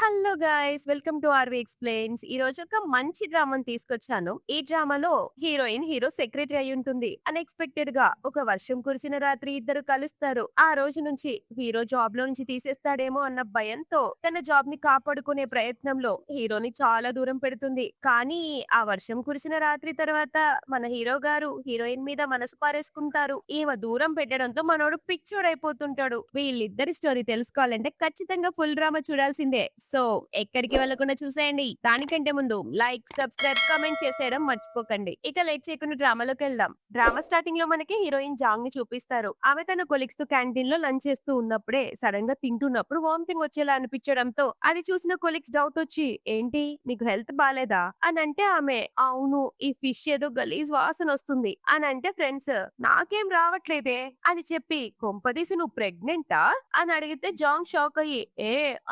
Hello guys, welcome to RV explains. ఈ రోజు ఒక మంచి డ్రామాని తీసుకొచ్చాను. ఈ డ్రామాలో హీరోయిన్, హీరో సెక్రటరీ అయి ఉంటుంది. అన్‌ఎక్స్‌పెక్టెడ్‌గా ఒక వర్షం కురిసిన రాత్రి ఇద్దరు కలుస్తారు. ఆ రోజు నుంచి హీరో జాబ్‌లో నుంచి తీసేస్తాడేమో అన్న భయంతో తన జాబ్‌ని కాపాడుకునే ప్రయత్నంలో హీరోని చాలా దూరం పెడుతుంది. కానీ ఆ వర్షం కురిసిన రాత్రి తర్వాత మన హీరో గారు హీరోయిన్ మీద మనసు పారేసుకుంటారు. ఈమె దూరం పెట్టడంతో మనోడు పిచ్చోడైపోతుంటాడు. వీళ్ళిద్దరి స్టోరీ తెలుసుకోవాలంటే ఖచ్చితంగా ఫుల్ డ్రామా చూడాల్సిందే. సో ఎక్కడికి వెళ్లకుండా చూసేయండి. దానికంటే ముందు లైక్, సబ్స్క్రైబ్, కామెంట్ చేసేయడం మర్చిపోకండి. ఇక లేట్ చేయకుండా డ్రామాలోకి వెళ్దాం. డ్రామా స్టార్టింగ్ లో మనకి హీరోయిన్ జాంగ్ ని చూపిస్తారు. ఆమె తన కొలీగ్స్ తో క్యాంటీన్ లో లంచ్ చేస్తూ ఉన్నప్పుడే సడన్ గా తింటున్నప్పుడు వామిటింగ్ వచ్చేలా అనిపించడంతో అది చూసిన కొలీగ్స్ డౌట్ వచ్చి, ఏంటి మీకు హెల్త్ బాలేదా అని అంటే ఆమె, అవును ఈ ఫిష్ ఏదో గలీజ్ వాసన వస్తుంది అని అంటే ఫ్రెండ్స్, నాకేం రావట్లేదే అని చెప్పి, కొంపదీసి నువ్వు ప్రెగ్నెంటా అని అడిగితే జాంగ్ షాక్ అయ్యి,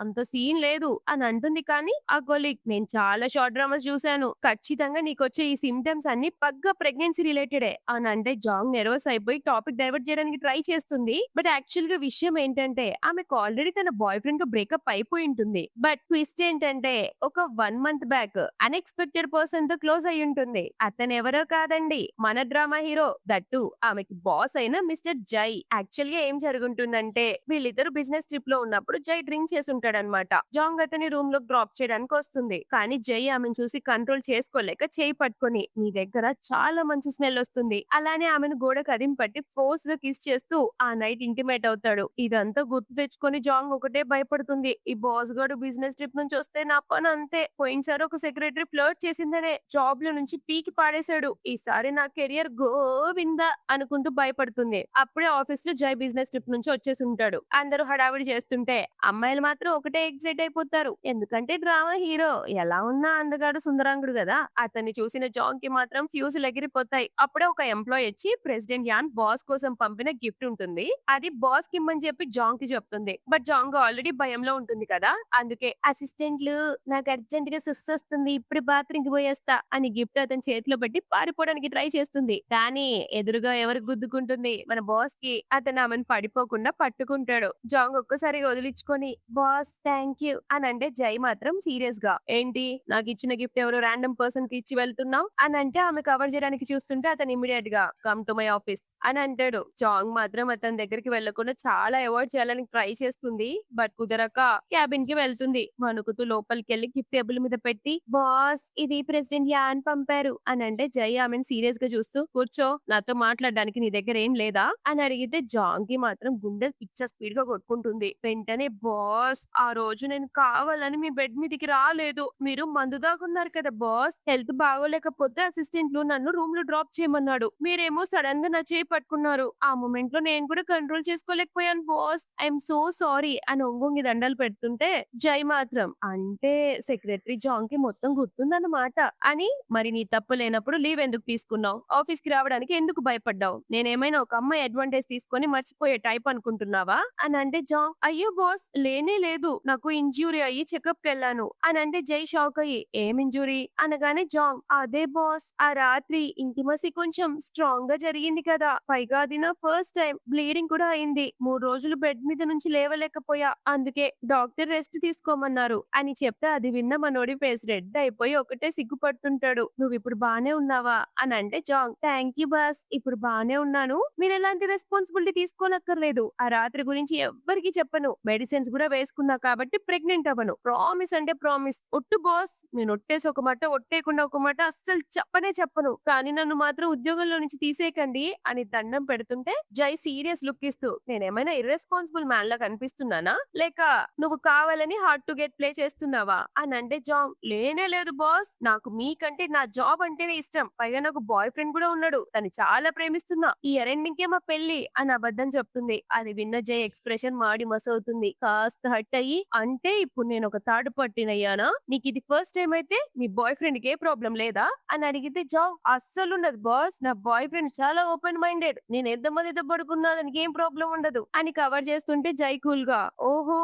అంత సీన్ లేదు అని అంటుంది. కానీ ఆ కొలీగ్, నేను చాలా షార్ట్ డ్రామాస్ చూశాను, ఖచ్చితంగా నీకొచ్చే ఈ సిమ్టమ్స్ అన్ని పక్కా ప్రెగ్నెన్సీ రిలేటెడే అని అంటే జాంగ్ నెర్వస్ అయిపోయి టాపిక్ డైవర్ట్ చేయడానికి ట్రై చేస్తుంది. బట్ యాక్చువల్ గా విషయం ఏంటంటే ఆమెకు ఆల్రెడీ తన బాయ్ ఫ్రెండ్ తో బ్రేకప్ అయిపోయి ఉంటుంది. బట్ ట్విస్ట్ ఏంటంటే ఒక 1 మంత్ బ్యాక్ అన్ఎక్స్పెక్టెడ్ పర్సన్ తో క్లోజ్ అయి ఉంటుంది. అతను ఎవరో కాదండి, మన డ్రామా హీరో, దట్టు ఆమెకి బాస్ అయిన మిస్టర్ జై. యాక్చువల్ గా ఏం జరుగుతుందంటే వీళ్ళిద్దరు బిజినెస్ ట్రిప్ లో ఉన్నప్పుడు జై డ్రింక్ చేసి ఉంటాడనమాట. జాంగ్ అతని రూమ్ లో డ్రాప్ చేయడానికి వస్తుంది. కానీ జై ఆమెను చూసి కంట్రోల్ చేసుకోలేక చేయి పట్టుకొని, నీ దగ్గర చాలా మంచి స్మెల్ వస్తుంది, అలానే ఆమెను గోడ కదిం పట్టి ఫోర్స్ గా కిస్ చేస్తూ ఆ నైట్ ఇంటిమేట్ అవుతాడు. ఇదంతా గుర్తు తెచ్చుకొని జాంగ్ ఒకటే భయపడుతుంది. ఈ బాస్ గాడు బిజినెస్ ట్రిప్ నుంచి వస్తే నా పని అంతే. పోయినసారి ఒక సెక్రటరీ ఫ్లర్ట్ చేసిందనే జాబ్ లో నుంచి పీకి పాడేశాడు. ఈసారి నా కెరియర్ గోవిందా అనుకుంటూ భయపడుతుంది. అప్పుడే ఆఫీస్ లో జై బిజినెస్ ట్రిప్ నుంచి వచ్చేసి ఉంటాడు. అందరూ హడావిడి చేస్తుంటే అమ్మాయిలు మాత్రం ఒకటే ఎక్సైట్ అయిపోతారు. ఎందుకంటే డ్రామా హీరో ఎలా ఉన్నా అందగాడు, సుందరాంగుడు కదా. అతన్ని చూసిన జాంగ్ కి మాత్రం ఫ్యూజులు ఎగిరిపోతాయి. అప్పుడే ఒక ఎంప్లాయ్ వచ్చి ప్రెసిడెంట్ యాన్ బాస్ కోసం పంపిన గిఫ్ట్ ఉంటుంది, అది బాస్ కి ఇమ్మని చెప్పి జాంగ్ కి చెప్తుంది. బట్ జాంగ్ ఆల్రెడీ భయంలో ఉంటుంది కదా, అందుకే అసిస్టెంట్లు నాకు అర్జెంట్ గా సుస్ వస్తుంది, ఇప్పుడు బాత్రూమ్ కి పోయేస్తా అని గిఫ్ట్ అతని చేతిలో పెట్టి పారిపోవడానికి ట్రై చేస్తుంది. కానీ ఎదురుగా ఎవరు గుద్దుకుంటుంది, మన బాస్ కి. అతను ఆమెను పడిపోకుండా పట్టుకుంటాడు. జాంగ్ ఒక్కసారి వదిలించుకొని, బాస్ థ్యాంక్ యూ అని అంటే జై మాత్రం సీరియస్ గా, ఏంటి నాకు ఇచ్చిన గిఫ్ట్ ఎవరో ర్యాండమ్ పర్సన్ కి ఇచ్చి వెళ్తున్నావు అని అంటే ఆమె కవర్ చేయడానికి చూస్తుంటే అతను ఇమీడియట్ గా కమ్ టు మై ఆఫీస్ అని అంటాడు. జాంగ్ మాత్రం అతని దగ్గరికి వెళ్లకుండా చాలా అవాయిడ్ చేయాలని ట్రై చేస్తుంది. బట్ కుదరక క్యాబిన్ కి వెళ్తుంది. వణుకుతూ లోపలికి వెళ్లి గిఫ్ట్ టేబుల్ మీద పెట్టి, బాస్ ఇది ప్రెసిడెంట్ యాన్ పంపారు అని అంటే జై ఆమెను సీరియస్ గా చూస్తూ, కూర్చో, నాతో మాట్లాడడానికి నీ దగ్గర ఏం లేదా అని అడిగితే జాంగ్ కి మాత్రం గుండె పిచ్చ స్పీడ్ గా కొట్టుకుంటుంది. వెంటనే, బాస్ ఆ రోజు నేను కావాలని మీ బెడ్ మీదకి రాలేదు, మీరు మందు దాగున్నారు కదా బాస్, హెల్త్ బాగోలేకపోతే అసిస్టెంట్లు నన్ను రూమ్ లో డ్రాప్ చేయమన్నాడు, మీరేమో సడన్ గా నా చేయి పట్టుకున్నారు, ఆ మూమెంట్ లో నేను కూడా కంట్రోల్ చేసుకోలేకపోయాను బాస్, ఐఎమ్ సో సారీ అని ఒంగొంగి దండాలు పెడుతుంటే జై మాత్రం, అంటే సెక్రటరీ జాంగ్ కి మొత్తం గుర్తుందన్నమాట అని, మరి నీ తప్పు లేనప్పుడు లీవ్ ఎందుకు తీసుకున్నావు, ఆఫీస్ కి రావడానికి ఎందుకు భయపడ్డావు, నేనేమైనా ఒక అమ్మాయి అడ్వాంటేజ్ తీసుకొని మర్చిపోయే టైప్ అనుకుంటున్నావా అని అంటే జాంగ్, అయ్యో బాస్ లేనే లేదు, నాకు ఇంజ్యూరీ అయ్యి చెకప్ కి వెళ్ళాను అని అంటే జై షాక్ అయ్యి, ఏం ఇంజురీ అనగానే జాంగ్, అదే బాస్ ఆ రాత్రి ఇంటిమసీ కొంచెం స్ట్రాంగ్ గా జరిగింది కదా, పైగా అది నా ఫస్ట్ టైం, బ్లీడింగ్ కూడా అయింది, 3 రోజులు బెడ్ మీద నుంచి లేవలేకపోయా, అందుకే డాక్టర్ రెస్ట్ తీసుకోమన్నారు అని చెప్తే అది విన్న మనోడి ఫేస్ రెడ్ అయిపోయి ఒకటే సిగ్గుపడుతుంటాడు. నువ్వు ఇప్పుడు బానే ఉన్నావా అని అంటే జాంగ్, థ్యాంక్ యూ బాస్, ఇప్పుడు బానే ఉన్నాను, మీరు ఎలాంటి రెస్పాన్సిబిలిటీ తీసుకోనక్కర్లేదు, ఆ రాత్రి గురించి ఎవ్వరికి చెప్పను, మెడిసిన్స్ కూడా వేసుకున్నా కాబట్టి ప్రెగ్నెంట్ అవ్వను, ప్రామిస్ అంటే ప్రామిస్, ఒట్టు బాస్, నేను ఒట్టేసి ఒక మాట ఒట్టేయకుండా ఒక మాట అస్సలు చెప్పనే చెప్పను, కానీ నన్ను మాత్రం ఉద్యోగంలో నుంచి తీసేయకండి అని దండం పెడుతుంటే జై సీరియస్ లుక్ ఇస్తూ, నేనేమైనా ఇర్రెస్పాన్సిబుల్ మ్యాన్ లా కనిపిస్తున్నానా, లేక నువ్వు కావాలని హార్డ్ టు గెట్ ప్లే చేస్తున్నావా అని అంటే జాంగ్, లేనే లేదు బాస్, నాకు మీకంటే నా జాబ్ అంటేనే ఇష్టం, పైగా నాకు బాయ్ ఫ్రెండ్ కూడా ఉన్నాడు, తను చాలా ప్రేమిస్తున్నా, ఈ ఎరెండింగ్ మా పెళ్లి అని అబద్ధం చెప్తుంది. అది విన్న జై ఎక్స్ప్రెషన్ మాడి మసవుతుంది. కాస్త హట్ అయ్యి, అంటే ఇప్పుడు నేను ఒక థర్డ్ పట్టినయ్యానా, నీకు ఇది ఫస్ట్ టైం అయితే మీ బాయ్ ఫ్రెండ్ కి ఏ ప్రాబ్లం లేదా అని అడిగితే జాంగ్, అస్సలు ఉండదు బాస్, నా బాయ్ ఫ్రెండ్ చాలా ఓపెన్ మైండెడ్, నేను ఎంతమందితో పడుకున్నా దానికి ఏం ప్రాబ్లం ఉండదు అని కవర్ చేస్తుంటే జై కూల్ గా, ఓహో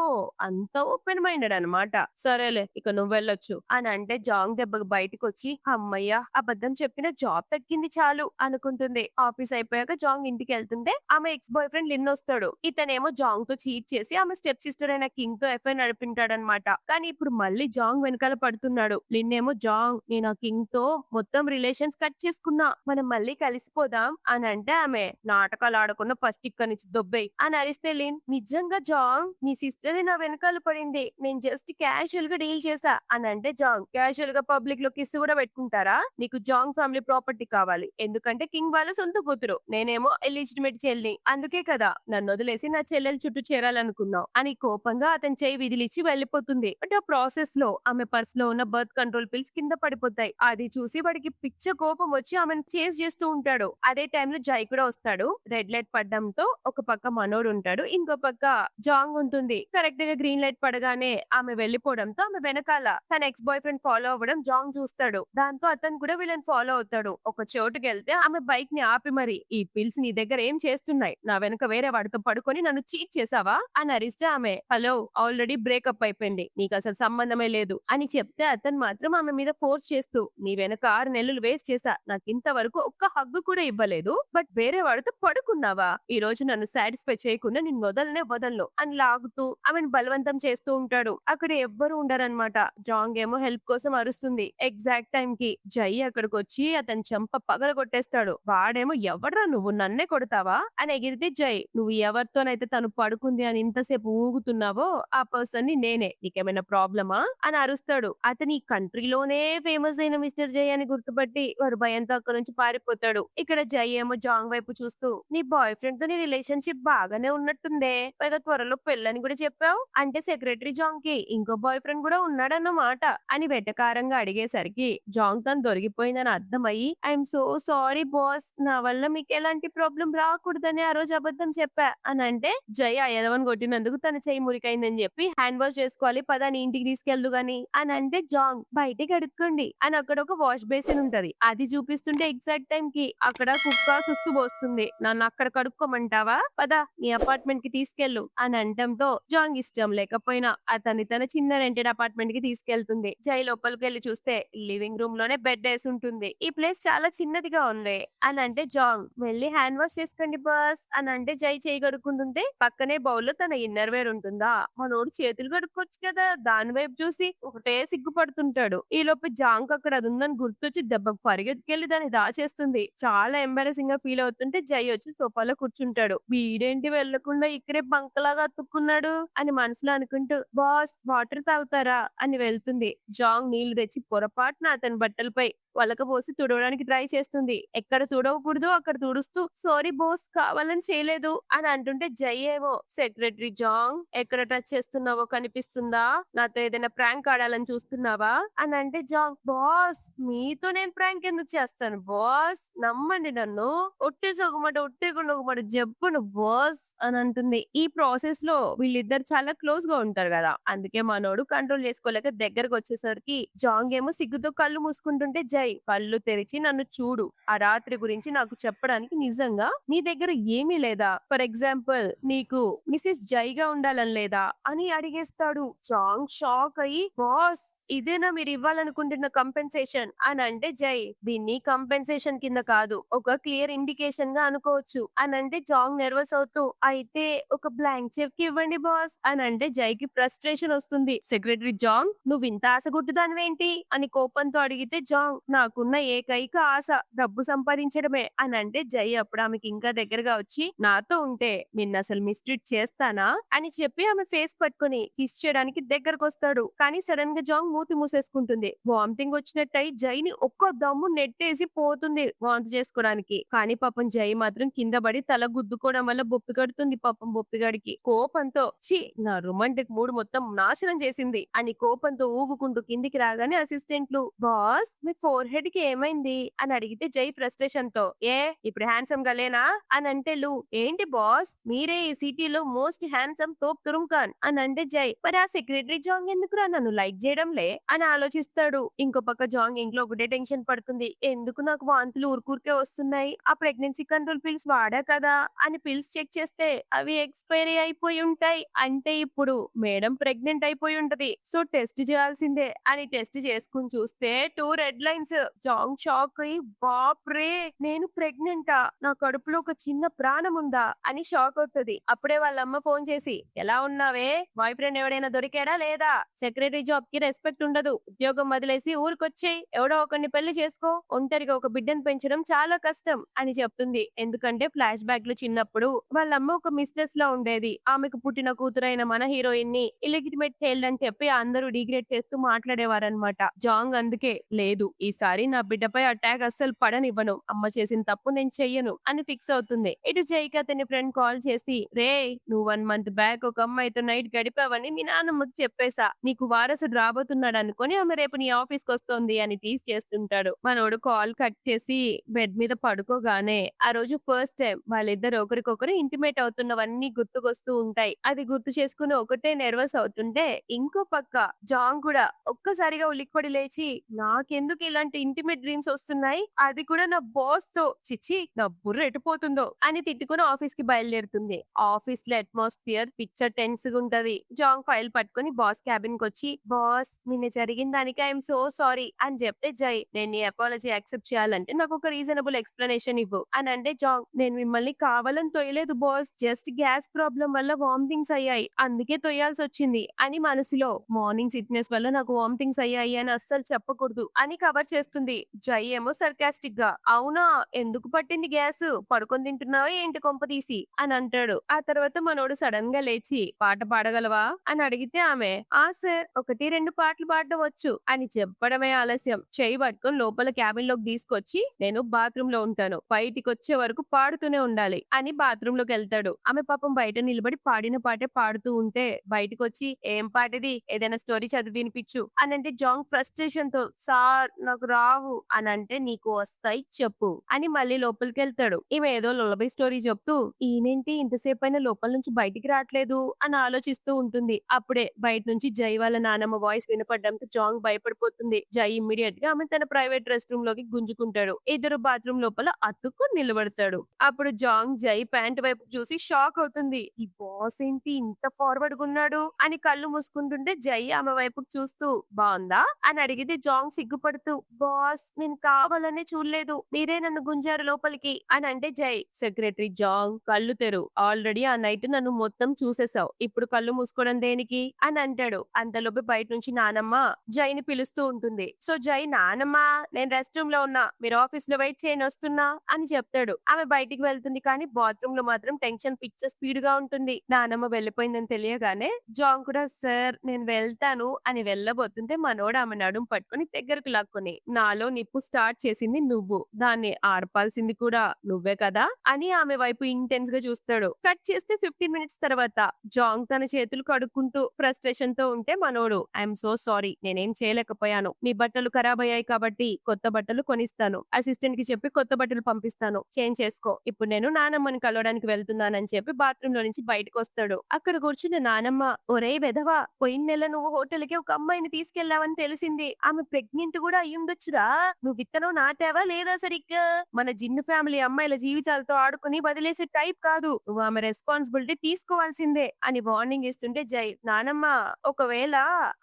అంత ఓపెన్ మైండెడ్ అనమాట, సరేలే ఇక నువ్వు వెళ్ళొచ్చు అని అంటే జాంగ్ దెబ్బకు బయటకు వచ్చి, అమ్మయ్యా అబద్ధం చెప్పిన జాబ్ తగ్గింది చాలు అనుకుంటుంది. ఆఫీస్ అయిపోయాక జాంగ్ ఇంటికి వెళ్తుంటే ఆమె ఎక్స్ బాయ్ ఫ్రెండ్ లిన్ వస్తాడు. ఇతనేమో జాంగ్ తో చీట్ చేసి ఆమె స్టెప్ సిస్టర్ అయిన కింగ్ తో ఎఫ్ఐఆర్ నడిపింటాడనమాట. అన్నమాట. కానీ ఇప్పుడు మళ్ళీ జాంగ్ వెనకాల పడుతున్నాడు. లిన్ ఏమో జాంగ్ నేను ఆ కింగ్ తో మొత్తం రిలేషన్స్ కట్ చేసుకున్నా. మనం మళ్ళీ కలిసిపోదాం అని అంటే ఆమె నాటకాలు ఆడకుండా ఫస్ట్ ఇక్కడి నుంచి దొబ్బేయ్ అని అరిస్తే లిన్ నిజంగా జాంగ్ నీ సిస్టర్ నా వెనకాల పడింది. నేను జస్ట్ క్యాజువల్ గా డీల్ చేశా అని అంటే జాంగ్ క్యాజువల్ గా పబ్లిక్ లో కిస్ కూడా పెట్టుకుంటారా? నీకు జాంగ్ ఫ్యామిలీ ప్రాపర్టీ కావాలి. ఎందుకంటే కింగ్ వాళ్ళ సొంత కూతురు. నేనేమో ఎలిజిటిమేట్ చెల్లి. అందుకే కదా నన్ను వదిలేసి నా చెల్లెల చుట్టూ చేరాలనుకున్నావు అని కోపంగా అతని చేయి విదిలిచ్చి వెళ్ళిపోతుంది. బట్ ఆ ప్రాసెస్ లో ఆమె పర్స్ లో ఉన్న బర్త్ కంట్రోల్ పిల్స్ కింద పడిపోతాయి. అది చూసి వాడికి పిచ్చ కోపం వచ్చి ఆమెను చేజ్ చేస్తూ ఉంటాడు. అదే టైంలో జై కూడా వస్తాడు. రెడ్ లైట్ పడ్డంతో ఒక పక్క మనోడు ఉంటాడు, ఇంకో పక్క జాంగ్ ఉంటుంది. కరెక్ట్ గా గ్రీన్ లైట్ పడగానే ఆమె వెళ్లిపోవడంతో ఆమె వెనకాల తన ఎక్స్ బాయ్ ఫ్రెండ్ ఫాలో అవ్వడం జాంగ్ చూస్తాడు. దాంతో అతను కూడా వీళ్ళని ఫాలో అవుతాడు. ఒక చోటుకి వెళ్తే ఆమె బైక్ ని ఆపి మరి ఈ పిల్స్ నీ దగ్గర ఏం చేస్తున్నాయి? నా వెనక వేరే వాడితో పడుకొని నన్ను చీట్ చేసావా అని అరిస్తే ఆమె హలో ఆల్రెడీ బ్రేకప్ అయిపోయింది, నీకు అసలు సంబంధమే లేదు అని చెప్తే అతను మాత్రం ఆమె మీద ఫోర్స్ చేస్తూ నీ వెనక 6 నెలలు వేస్ట్ చేశా, నాకు ఇంతవరకు ఒక్క హగ్గు కూడా ఇవ్వలేదు, బట్ వేరే వాడితో పడుకున్నావా? ఈ రోజు నన్ను సాటిస్ఫై చేయకుండా నిన్ను వదలను అని లాగుతూ ఆమెను బలవంతం చేస్తూ ఉంటాడు. అక్కడ ఎవ్వరు ఉండరన్నమాట. జాంగ్ ఏమో హెల్ప్ కోసం అరుస్తుంది. ఎగ్జాక్ట్ టైం కి జై అక్కడికి వచ్చి అతని చెంప పగల కొట్టేస్తాడు. వాడేమో ఎవడ్రా నువ్వు నన్నే కొడతావా అని ఎగిరితే జై నువ్వు ఎవరితోనైతే తను పడుకుంది అని ఇంతసేపు ఊగుతున్నావో ఆ పర్సన్ ని నేనే, నీకేమైనా ప్రాబ్లమా అని అరుస్తాడు. అతని కంట్రీలోనే ఫేమస్ అయిన మిస్టర్ జై అని గుర్తుపట్టి వాడు భయంతో అక్కడ నుంచి పారిపోతాడు. ఇక్కడ జై ఏమో జాంగ్ వైపు చూస్తూ నీ బాయ్ ఫ్రెండ్ తో నీ రిలేషన్షిప్ బాగానే ఉన్నట్టుందే, పైగా త్వరలో పెళ్ళని కూడా చెప్పావు, అంటే సెక్రటరీ జాంగ్ కి ఇంకో బాయ్ ఫ్రెండ్ కూడా ఉన్నాడన్నమాట అని వెటకారంగా అడిగేసరికి జాంగ్ తను దొరికిపోయిందని అర్థమయ్యి ఐఎమ్ సో సారీ బాస్, నా వల్ల మీకు ఎలాంటి ప్రాబ్లం రాకూడదని ఆ రోజు అబద్ధం చెప్పా అని అంటే జై ఆ యదవన్ కొట్టినందుకు తన చెయ్యి మురికైందని చెప్పి హ్యాండ్ వాష్ చేసుకోవాలి పదా నీ ఇంటికి తీసుకెళ్దు గాని అని అంటే జాంగ్ బయటికి అడుక్కోండి అని అక్కడ ఒక వాష్ బేసిన్ ఉంటది. అది చూపిస్తుంటే ఎగ్జాక్ట్ టైం కి అక్కడ కుక్క సుస్సు పోస్తుంది. నన్ను అక్కడ కడుక్కోమంటావా, పదా నీ అపార్ట్మెంట్ కి తీసుకెళ్ళు అని అంటంతో జాంగ్ ఇష్టం లేకపోయినా అతన్ని తన చిన్న రెంటెడ్ అపార్ట్మెంట్ కి తీసుకెళ్తుంది. జై లోపలికి వెళ్లి చూస్తే లివింగ్ రూమ్ లోనే బెడ్ వేసి ఉంటుంది. ఈ ప్లేస్ చాలా చిన్నదిగా ఉంది అని అంటే జాంగ్ వెళ్ళి హ్యాండ్ వాష్ చేసుకోండి బాస్ అని అంటే జై చేయి కడుక్కుంటుంటే పక్కనే బౌల్లో తన ఇన్నర్ వేర్ ఉంటుందా. మనోడు చేతులు కడుక్కోవచ్చు కదా, దాని వైపు చూసి ఒకటే సిగ్గుపడుతుంటాడు. ఈ లోపు జాంగ్ అక్కడ అది ఉందని గుర్తొచ్చి దెబ్బకు పరిగెత్తుకెళ్లి దాన్ని దాచేస్తుంది. చాలా ఎంబారసింగ్ గా ఫీల్ అవుతుంటే జై వచ్చి సోఫాలో కూర్చుంటాడు. వీడేంటి వెళ్లకుండా ఇక్కడే బంకలాగా అతుక్కున్నాడు అని మనసులో అనుకుంటూ బాస్ వాటర్ తాగుతారా అని వెళ్తుంది. జాంగ్ నీళ్లు తెచ్చి పొరపాటున అతని బట్టలపై వలకపోసి తుడవడానికి ట్రై చేస్తుంది. ఎక్కడ తుడవకూడదు అక్కడ తుడుస్తూ సారీ బాస్ కావాలని చేయలేదు అని అంటుంటే జై ఏమో సెక్రటరీ జాంగ్ ఎక్కడ టచ్ చేస్తున్నావో కనిపిస్తుందా, నాతో ఏదైనా ప్రాంక్ ఆడాలని చూస్తున్నావా అని అంటే జాంగ్ బాస్ మీతో నేను ప్రాంక్ ఎందుకు చేస్తాను బాస్, నమ్మండి నన్ను, ఒట్టి సొగమాట ఒట్టేకుండా ఒకమాట చెప్పను బాస్ అని అంటుంది. ఈ ప్రాసెస్ లో వీళ్ళిద్దరు చాలా క్లోజ్ గా ఉంటారు కదా, అందుకే మనోడు కంట్రోల్ చేసుకోలేక దగ్గరకు వచ్చేసరికి జాంగ్ ఏమో సిగ్గుతో కళ్ళు మూసుకుంటుంటే జై కళ్ళు తెరిచి నన్ను చూడు, ఆ రాత్రి గురించి నాకు చెప్పడానికి నిజంగా నీ దగ్గర ఏమీ లేదా, ఫర్ ఎగ్జాంపుల్ నీకు మిసెస్ జైగా ఉండాలని లేదా అని అడిగేస్తాడు. జాంగ్ షాక్ అయ్యి బాస్ ఇదేనా మీరు ఇవ్వాలనుకుంటున్న కంపెన్సేషన్ అని అంటే జై దీన్ని కంపెన్సేషన్ కింద కాదు ఒక క్లియర్ ఇండికేషన్ గా అనుకోవచ్చు అని అంటే జాంగ్ నర్వస్ అవుతూ అయితే ఒక బ్లాంక్ చెక్ కి ఇవ్వండి బాస్ అని అంటే జైకి ఫ్రస్ట్రేషన్ వస్తుంది. సెక్రటరీ జాంగ్ నువ్వు ఇంత ఆశగుట్టుదానివేంటి అని కోపంతో అడిగితే జాంగ్ నాకున్న ఏకైక ఆశ డబ్బు సంపాదించడమే అని అంటే జై అప్పుడు ఆమెకి ఇంకా దగ్గరగా వచ్చి నాతో ఉంటే నిన్ను అసలు మిస్ట్రీట్ చేస్తానా అని చెప్పి ఆమె ఫేస్ పట్టుకుని కిస్ చేయడానికి దగ్గరకు వస్తాడు. కానీ సడన్ గా జాంగ్ మూతి మూసేసుకుంటుంది. వామిటింగ్ వచ్చినట్టయి జైని ఒక్క దమ్ము నెట్టేసి పోతుంది వాంతి చేసుకోవడానికి. కానీ పాపం జై మాత్రం కింద పడి తల గుద్దుకోవడం వల్ల బొప్పి కడుతుంది పాపం బొప్పిగాడికి. కోపంతో ఛీ నా రొమాంటిక్ మూడ్ మొత్తం నాశనం చేసింది అని కోపంతో ఊగుకుంటూ కిందికి రాగానే అసిస్టెంట్లు బాస్ మీ ఫోర్ హెడ్ కి ఏమైంది అని అడిగితే జై ఫ్రస్ట్రేషన్ తో ఏ ఇప్పుడు హ్యాండ్సమ్ గా లేనా అని అంటే లు ఏంటి బాస్ మీరే ఈ సిటీలో మోస్ట్ హ్యాండ్సమ్ తోప్ తురుంఖాన్ అని అంటే జై మరి ఆ సెక్రటరీ జాంగ్ ఎందుకురా నన్ను లైక్ చేయడంలే అని ఆలోచిస్తాడు. ఇంకో పక్క జాంగ్ ఇంట్లో ఒకటే టెన్షన్ పడుతుంది. ఎందుకు నాకు వాంతులు ఊరుకూరికే వస్తున్నాయి, ఆ ప్రెగ్నెన్సీ కంట్రోల్ పిల్స్ వాడా కదా అని పిల్స్ చెక్ చేస్తే అవి ఎక్స్పైరీ అయిపోయి ఉంటాయి, అంటే ఇప్పుడు మేడం ప్రెగ్నెంట్ అయిపోయి ఉంటది, సో టెస్ట్ చేయాల్సిందే అని టెస్ట్ చేసుకుని చూస్తే 2 రెడ్ లైన్స్ సర్ప్రైజ్. జాంగ్ షాక్ అయ్యి బాప్రే! నేను ప్రెగ్నెంటా? నా కడుపులో ఒక చిన్న ప్రాణం ఉందా? అని షాక్ అవుతది. అప్పుడే వాళ్ళమ్మ ఫోన్ చేసి ఎలా ఉన్నావే? బాయ్ ఫ్రెండ్ ఎవడైనా దొరికాడా లేదా? సెక్రటరీ జాబ్‌కి రెస్పెక్ట్ ఉండదు. ఉద్యోగం వదిలేసి ఊరికొచ్చేయ్. ఎవడో ఒకడిని పెళ్లి చేసుకో. ఒంటరిగా ఒక బిడ్డను పెంచడం చాలా కష్టం అని చెప్తుంది. ఎందుకంటే ఫ్లాష్ బ్యాక్‌లో చిన్నప్పుడు వాళ్ళమ్మ ఒక మిస్ట్రెస్‌లా ఉండేది. ఆమెకు పుట్టిన కూతురైన మన హీరోయిన్‌ని ఇల్లెజిటిమేట్ చైల్డ్ అని చెప్పి అందరూ డిగ్రేడ్ చేస్తూ మాట్లాడేవారన్నమాట. జాంగ్ అందుకే లేదు ఈసారి నా బిడ్డపై అటాక్ అస్సలు పడనివ్వను. అమ్మ చేసిన తప్పు నేను చెయ్యను అని ఫిక్స్ అవుతుంది. ఇటు జైకి అతని ఫ్రెండ్ కాల్ చేసి రేయ్ నువ్వు 1 మంత్ బ్యాక్ ఒక అమ్మాయితో నైట్ గడిపావని మీ నాన్నమ్మకి చెప్పేశా. నీకు వారసుడు రాబోతున్నాడు అనుకొని ఆమె రేపు నీ ఆఫీస్ కొస్తుంది అని టీజ్ చేస్తుంటాడు. మనోడు కాల్ కట్ చేసి బెడ్ మీద పడుకోగానే ఆ రోజు ఫస్ట్ టైం వాళ్ళిద్దరు ఒకరికొకరు ఇంటిమేట్ అవుతున్నవన్నీ గుర్తుకొస్తూ ఉంటాయి. అది గుర్తు చేసుకుని ఒకటే నెర్వస్ అవుతుంటే ఇంకో పక్క జాంగ్ కూడా ఒక్కసారిగా ఉలిక్కిపడి లేచి నాకెందుకు ఇలాంటి ఇంటిమేట్ డ్రీమ్స్ వస్తున్నాయి, అది కూడా నా బాస్ తో, చిచి నా బుర్ర ఎటుపోతుందో అని తిట్టుకుని ఆఫీస్ కి బయలుదేరుతుంది. ఆఫీస్ లో అట్మాస్ఫియర్ పిక్చర్ టెన్స్ గా ఉంటది. జాంగ్ ఫైల్ పట్టుకుని బాస్ క్యాబిన్ కి వచ్చి బాస్ నిన్న జరిగిన దానికి ఐఎమ్ సో సారీ అని చెప్తే జై నేను నీ అపాలజీ యాక్సెప్ట్ చేయాలంటే నాకు ఒక రీజనబుల్ ఎక్స్ప్లెనేషన్ ఇవ్వు అని అంటే జాంగ్ నేను మిమ్మల్ని కావాలని తొయ్యలేదు బాస్, జస్ట్ గ్యాస్ ప్రాబ్లం వల్ల వామిటింగ్స్ అయ్యాయి అందుకే తొయ్యాల్సి వచ్చింది అని మనసులో మార్నింగ్ సిక్నెస్ వల్ల నాకు వామిటింగ్స్ అయ్యాయి అని అస్సలు చెప్పకూడదు అని కవర్ చేస్తుంది. జై ఏమో సర్కాస్టిక్ గా అవునా ఎందుకు పట్టింది గ్యాస్, పడుకొని తింటున్నావా ఏంటి కొంపదీసి అని అంటాడు. ఆ తర్వాత మనోడు సడన్ గా లేచి పాట పాడగలవా అని అడిగితే ఆమె ఆ సార్ 1, 2 పాటలు పాడడం వచ్చు అని చెప్పడమే ఆలస్యం. చెయ్యి పట్టుకొని లోపల క్యాబిన్ లోకి తీసుకొచ్చి నేను బాత్రూమ్ లో ఉంటాను బయటికి వచ్చే వరకు పాడుతూనే ఉండాలి అని బాత్రూమ్ లోకి వెళ్తాడు. ఆమె పాపం బయట నిలబడి పాడిన పాటే పాడుతూ ఉంటే బయటకు వచ్చి ఏం పాటది ఏదైనా స్టోరీ చదివి వినిపించు అని అంటే జాంగ్ ఫ్రస్ట్రేషన్ తో సార్ నాకు రావు అని అంటే నీకు వస్తాయి చెప్పు అని మళ్ళీ లోపలికి వెళ్తాడు. ఈమె ఏదో లొలబై స్టోరీ చెప్తూ ఈయనేంటి ఇంతసేపు అయినా లోపల నుంచి బయటికి రావట్లేదు అని ఆలోచిస్తూ ఉంటుంది. అప్పుడే బయట నుంచి జై వాళ్ళ నానమ్మ వాయిస్ వినపడడంతో జాంగ్ భయపడిపోతుంది. జై ఇమ్మీడియట్ గా ఆమె తన ప్రైవేట్ రెస్ట్ రూమ్ లోకి గుంజుకుంటాడు. ఇద్దరు బాత్రూమ్ లోపల అతుక్కు నిలబడతాడు. అప్పుడు జాంగ్ జై ప్యాంట్ వైపు చూసి షాక్ అవుతుంది. ఈ బాస్ ఏంటి ఇంత ఫార్వర్డ్ గా ఉన్నాడు అని కళ్ళు మూసుకుంటుంటే జై ఆమె వైపుకు చూస్తూ బాగుందా అని అడిగితే జాంగ్ సిగ్గుపడుతూ బాస్ నేను కావాలనే చూడలేదు మీరే నన్ను గుంజారు లోపలికి అని అంటే జై సెక్రటరీ జాంగ్ కళ్ళు తెరు ఆల్రెడీ ఆ నైట్ నన్ను మొత్తం చూసేసావు ఇప్పుడు కళ్ళు మూసుకోవడం దేనికి అని అంటాడు. అంతలోపు బయట నుంచి నానమ్మ జైని పిలుస్తూ ఉంటుంది. సో జై నానమ్మ నేను రెస్ట్ రూమ్ లో ఉన్నా మీరు ఆఫీస్ లో వెయిట్ చేయని వస్తున్నా అని చెప్తాడు. ఆమె బయటికి వెళ్తుంది కానీ బాత్రూమ్ లో మాత్రం టెన్షన్ పిచ్చ స్పీడ్ గా ఉంటుంది. నానమ్మ వెళ్ళిపోయిందని తెలియగానే జాంగ్ కూడా సార్ నేను వెళ్తాను అని వెళ్ళబోతుంటే మనోడు ఆమె నడుం పట్టుకుని దగ్గరకు లాక్కుని నాలో నిప్పు స్టార్ట్ చేసింది నువ్వు దాన్ని ఆర్పాల్సింది కూడా నువ్వే కదా అని ఆమె వైపు ఇంటెన్స్ గా చూస్తాడు. కట్ చేస్తే 15 మినిట్స్ తర్వాత జాంగ్ తన చేతులు కడుక్కుంటూ ఫ్రస్ట్రేషన్ తో ఉంటే మనోడు ఐఎమ్ సో సారీ నేనేం చేయలేకపోయాను నీ బట్టలు ఖరాబ్ అయ్యాయి కాబట్టి కొత్త బట్టలు కొనిస్తాను అసిస్టెంట్ కి చెప్పి కొత్త బట్టలు పంపిస్తాను చేంజ్ చేసుకో ఇప్పుడు నేను నానమ్మని కలవడానికి వెళ్తున్నానని చెప్పి బాత్రూమ్ లో నుంచి బయటకు వస్తాడు. అక్కడ కూర్చున్న నానమ్మ ఒరే వెధవా పోయిన నెల నువ్వు హోటల్ కి ఒక అమ్మాయిని తీసుకెళ్లావని తెలిసింది ఆమె ప్రెగ్నెంట్ కూడా అయ్యుండొచ్చురా నువ్వు విత్తనం నాటావా లేదా సరిగ్గా మన జిన్ను ఫ్యామిలీ అమ్మాయిల జీవితాలతో ఆడుకుని వదిలేసే టైప్ కాదు నువ్వు ఆమె రెస్పాన్సిబిలిటీ తీసుకోవాల్సిందే అని వార్నింగ్ ఇస్తుంటే జై నానమ్మ ఒకవేళ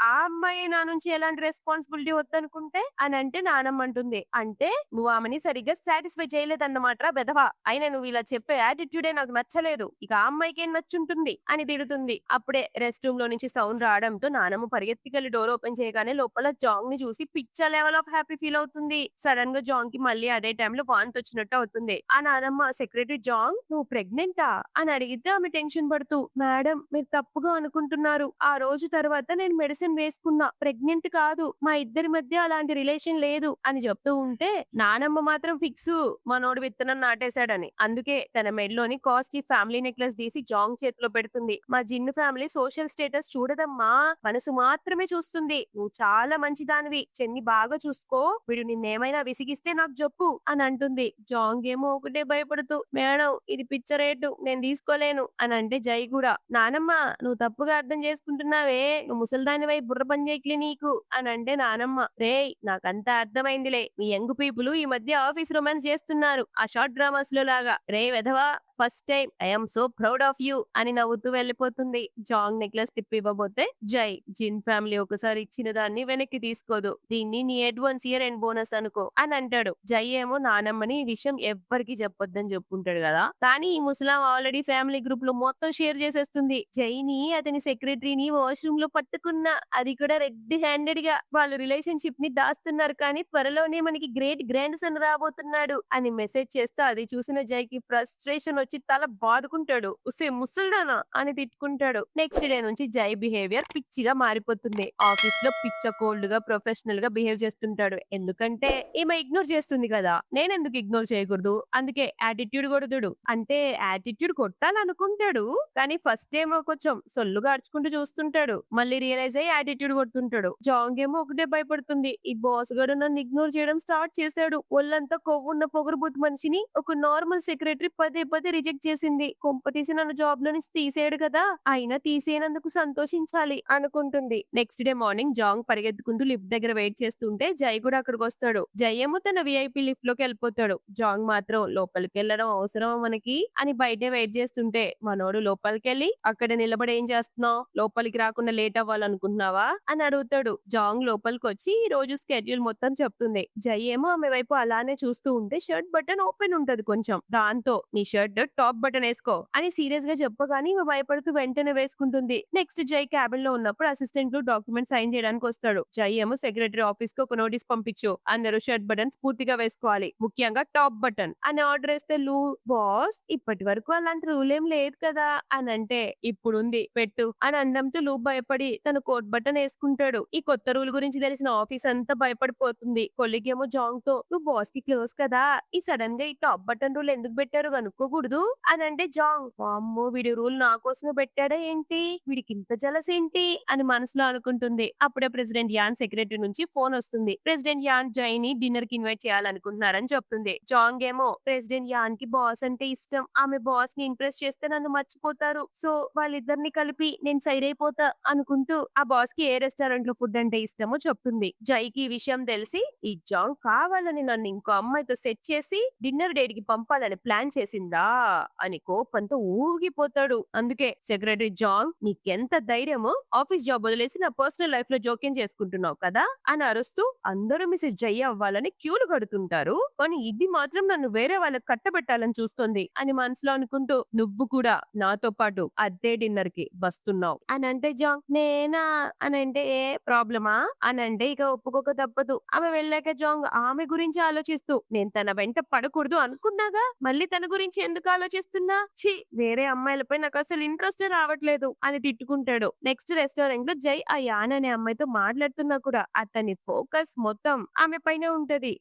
ఆ అమ్మాయి నా నుంచి ఎలాంటి రెస్పాన్సిబిలిటీ వద్దనుకుంటే అని అంటే నానమ్మ అంటుంది అంటే నువ్వు ఆమెని సరిగ్గా సాటిస్ఫై చేయలేదన్నమాట బెదవా అయినా నువ్వు ఇలా చెప్పే యాటిట్యూడే నాకు నచ్చలేదు ఇక ఆ అమ్మాయికి ఏం నచ్చుంటుంది అని తిడుతుంది. అప్పుడే రెస్ట్ రూమ్ లో నుంచి సౌండ్ రావడంతో నానమ్మ పరిగెత్తికెళ్లి డోర్ ఓపెన్ చేయగానే లోపల జాంగ్ ని చూసి పిచ్చ లెవెల్ ఆఫ్ హ్యాపీ ఫీల్ అవుతుంది. సడన్ గా జాంగ్ కి మళ్ళీ అదే టైంలో వాంతి వచ్చినట్టు అవుతుంది. ఆ నానమ్మ సెక్రటరీ జాంగ్ నువ్వు ప్రెగ్నెంటా అని అడిగితే ఆమె టెన్షన్ పడుతూ మేడం మీరు తప్పుగా అనుకుంటున్నారు ఆ రోజు తర్వాత నేను మెడిసిన్ వేసుకున్నా ప్రెగ్నెంట్ కాదు మా ఇద్దరి మధ్య అలాంటి రిలేషన్ లేదు అని చెప్తూ ఉంటే నానమ్మ మాత్రం ఫిక్స్ మనోడు విత్తనం నాటేశాడని. అందుకే తన మెడలోని కాస్ట్లీ ఫ్యామిలీ నెక్లెస్ తీసి జాంగ్ చేతిలో పెడుతుంది. మా జిన్ను ఫ్యామిలీ సోషల్ స్టేటస్ చూడదమ్మా మనసు మాత్రమే చూస్తుంది నువ్వు చాలా మంచిదానివి చెన్ని బాగా చూసుకో వీడు నిన్నేమైనా విసిగిస్తే నాకు చెప్పు అని అంటుంది. జాంగ్ ఏమో ఒకటే భయపడుతూ మేడం ఇది పిచ్చ రేటు నేను తీసుకోలేను అని అంటే జై కూడా నానమ్మ నువ్వు తప్పుగా అర్థం చేసుకుంటున్నావే నువ్వు ముసల్దానివై బుర్ర పని చేయట్లే నీకు అని అంటే నానమ్మ రేయ్ నాకంతా అర్థమైందిలే మీ యంగ్ పీపుల్ ఈ మధ్య ఆఫీస్ రొమాన్స్ చేస్తున్నారు ఆ షార్ట్ డ్రామాస్ లో లాగా రే వెధవా first time I'm so proud of you అని నవ్వుతూ వెళ్ళిపోతుంది. జాంగ్ నెక్లెస్ తిప్పి ఇవ్వబోతే జై, జిన్ ఫ్యామిలీ ఒకసారి ఇచ్చిన దాన్ని వెనక్కి తీసుకోదు, దీన్ని నీ అడ్వాన్స్ ఇయర్ అండ్ బోనస్ అనుకో అని అంటాడు. జై ఏమో నానమ్మని ఈ విషయం ఎవ్వరికి చెప్పొద్దని చెప్పుకుంటాడు కదా, కానీ ఈ ముసలాం ఆల్రెడీ ఫ్యామిలీ గ్రూప్ లో మొత్తం షేర్ చేసేస్తుంది. జైని అతని సెక్రటరీని వాష్రూమ్ లో పట్టుకున్న, అది కూడా రెడ్ హ్యాండెడ్ గా. వాళ్ళు రిలేషన్షిప్ ని దాస్తున్నారు, కానీ త్వరలోనే మనకి గ్రేట్ గ్రాండ్ సన్ రాబోతున్నాడు అని మెసేజ్ చేస్తే అది చూసిన జైకి ఫ్రస్ట్రేషన్ వచ్చి తల బాదుకుంటాడు. ఉసే ముసల్దానా అని తిట్టుకుంటాడు. నెక్స్ట్ డే నుంచి జై బిహేవియర్ పిచ్చిగా మారిపోతుంది. ఆఫీస్ లో పిచ్చ కోల్డ్ గా ప్రొఫెషనల్ గా బిహేవ్ చేస్తుంటాడు. ఎందుకంటే ఈమె ఇగ్నోర్ చేస్తుంది కదా, నేనెందుకు ఇగ్నోర్ చేయకూడదు, అందుకే యాటిట్యూడ్ కొడుతుడు. అంటే యాటిట్యూడ్ కొట్టాలనుకుంటాడు, కానీ ఫస్ట్ ఏమో కొంచెం సొల్లుగా అర్చుకుంటూ చూస్తుంటాడు, మళ్ళీ రియలైజ్ అయ్యి యాటిట్యూడ్ కొడుతుంటాడు. జాంగ్ ఏమో ఒకటే భయపడుతుంది, ఈ బాస్ గడు నన్ను ఇగ్నోర్ చేయడం స్టార్ట్ చేశాడు. ఒళ్ళంతా కొవ్వున్న పొగరుబోతు మనిషిని ఒక నార్మల్ సెక్రటరీ పదే పదే రిజెక్ట్ చేసింది. కొంపతీసి నన్ను జాబ్ లో నుంచి తీసేయడు కదా, అయినా తీసేయనందుకు సంతోషించాలి అనుకుంటుంది. నెక్స్ట్ డే మార్నింగ్ జాంగ్ పరిగెత్తుకుంటూ లిఫ్ట్ దగ్గర వెయిట్ చేస్తుంటే జై కూడా అక్కడికి వస్తాడు. జై ఏమో తన విఐపి లిఫ్ట్ లోకి వెళ్ళిపోతాడు. జాంగ్ మాత్రం లోపలికి వెళ్ళడం అవసరమా మనకి అని బయటే వెయిట్ చేస్తుంటే మనోడు లోపలికి వెళ్ళి, అక్కడ నిలబడి ఏం చేస్తున్నావు, లోపలికి రాకుండా లేట్ అవ్వాలనుకుంటున్నావా అని అడుగుతాడు. జాంగ్ లోపలికి వచ్చి ఈ రోజు స్కెడ్యూల్ మొత్తం చెప్తుంది. జై ఏమో ఆమె వైపు అలానే చూస్తూ ఉంటే షర్ట్ బటన్ ఓపెన్ ఉంటది కొంచెం, దాంతో నీ షర్ట్ టాప్ బటన్ వేసుకో అని సీరియస్ గా చెప్పగానే ఈమె భయపడుతూ వెంటనే వేసుకుంటుంది. నెక్స్ట్ జై క్యాబిన్ లో ఉన్నప్పుడు అసిస్టెంట్ లు డాక్యుమెంట్ సైన్ చేయడానికి వస్తాడు. జై ఏమో సెక్రటరీ ఆఫీస్ కి ఒక నోటీస్ పంపించు, అందరూ షర్ట్ బటన్స్ పూర్తిగా వేసుకోవాలి, ముఖ్యంగా టాప్ బటన్ అని ఆర్డర్ వేస్తే లూ, బాస్ ఇప్పటి వరకు అలాంటి రూల్ ఏం లేదు కదా అని అంటే, ఇప్పుడుంది పెట్టు అని అనడంతో లూ భయపడి తన కోట్ బటన్ వేసుకుంటాడు. ఈ కొత్త రూల్ గురించి తెలిసిన ఆఫీస్ అంతా భయపడిపోతుంది. కొలిగ్ ఏమో జాంగ్ తో, నువ్వు బాస్ కి క్లోజ్ కదా, ఈ సడన్ గా ఈ టాప్ బటన్ రూల్ ఎందుకు పెట్టారు కనుక్కోకూడదు అని అంటే జాంగ్, అమ్మో వీడి రూల్ నా కోసమే పెట్టాడా ఏంటి, వీడికి ఇంత జలస్ ఏంటి అని మనసులో అనుకుంటుంది. అప్పుడే ప్రెసిడెంట్ యాన్ సెక్రటరీ నుంచి ఫోన్ వస్తుంది. ప్రెసిడెంట్ యాన్ జైని డిన్నర్ కి ఇన్వైట్ చేయాలనుకుంటున్నారని చెప్తుంది. జాంగ్ ఏమో ప్రెసిడెంట్ యాన్ కి బాస్ అంటే ఇష్టం, ఆమె బాస్ ని ఇంప్రెస్ చేస్తే నన్ను మర్చిపోతారు, సో వాళ్ళిద్దరిని కలిపి నేను సైడ్ అయిపోతా అనుకుంటూ ఆ బాస్ కి ఏ రెస్టారెంట్ లో ఫుడ్ అంటే ఇష్టమో చెప్తుంది. జైకి ఈ విషయం తెలిసి, ఈ జాంగ్ కావాలని నన్ను ఇంకో అమ్మాయితో సెట్ చేసి డిన్నర్ డేట్ కి పంపాలని ప్లాన్ చేసిందా అని కోపంతో ఊగిపోతాడు. అందుకే సెక్రటరీ జాంగ్, నీకెంత ధైర్యమో ఆఫీస్ జాబ్ వదిలేసి నా పర్సనల్ లైఫ్ లో జోక్యం చేసుకుంటున్నావు కదా అని అరుస్తూ అందరూ మిసెస్ జై అవ్వాలని క్యూలు కడుతుంటారు, కానీ ఇది మాత్రం నన్ను వేరే వాళ్ళకి కట్టబెట్టాలని చూస్తుంది అని మనసులో అనుకుంటూ, నువ్వు కూడా నాతో పాటు అదే డిన్నర్ కి వస్తున్నావు అని అంటే జాంగ్, నేనా అని అంటే, ఏ ప్రాబ్లమా అని అంటే ఇక ఒప్పుకోక తప్పదు. ఆమె వెళ్ళాక జాంగ్ ఆమె గురించి ఆలోచిస్తూ, నేను తన వెంట పడకూడదు అనుకున్నాగా, మళ్ళీ తన గురించి ఎందుకు ఆలోచిస్తున్నా, ఛీ వేరే అమ్మాయిలపై నాకు అసలు ఇంట్రెస్ట్ రావట్లేదు అని తిట్టుకుంటాడు. నెక్స్ట్ రెస్టారెంట్ లో జై ఆ యాన్ అనే అమ్మాయితో మాట్లాడుతున్నా కూడా అతని ఫోకస్ మొత్తం ఆమె పైన ఉంటది.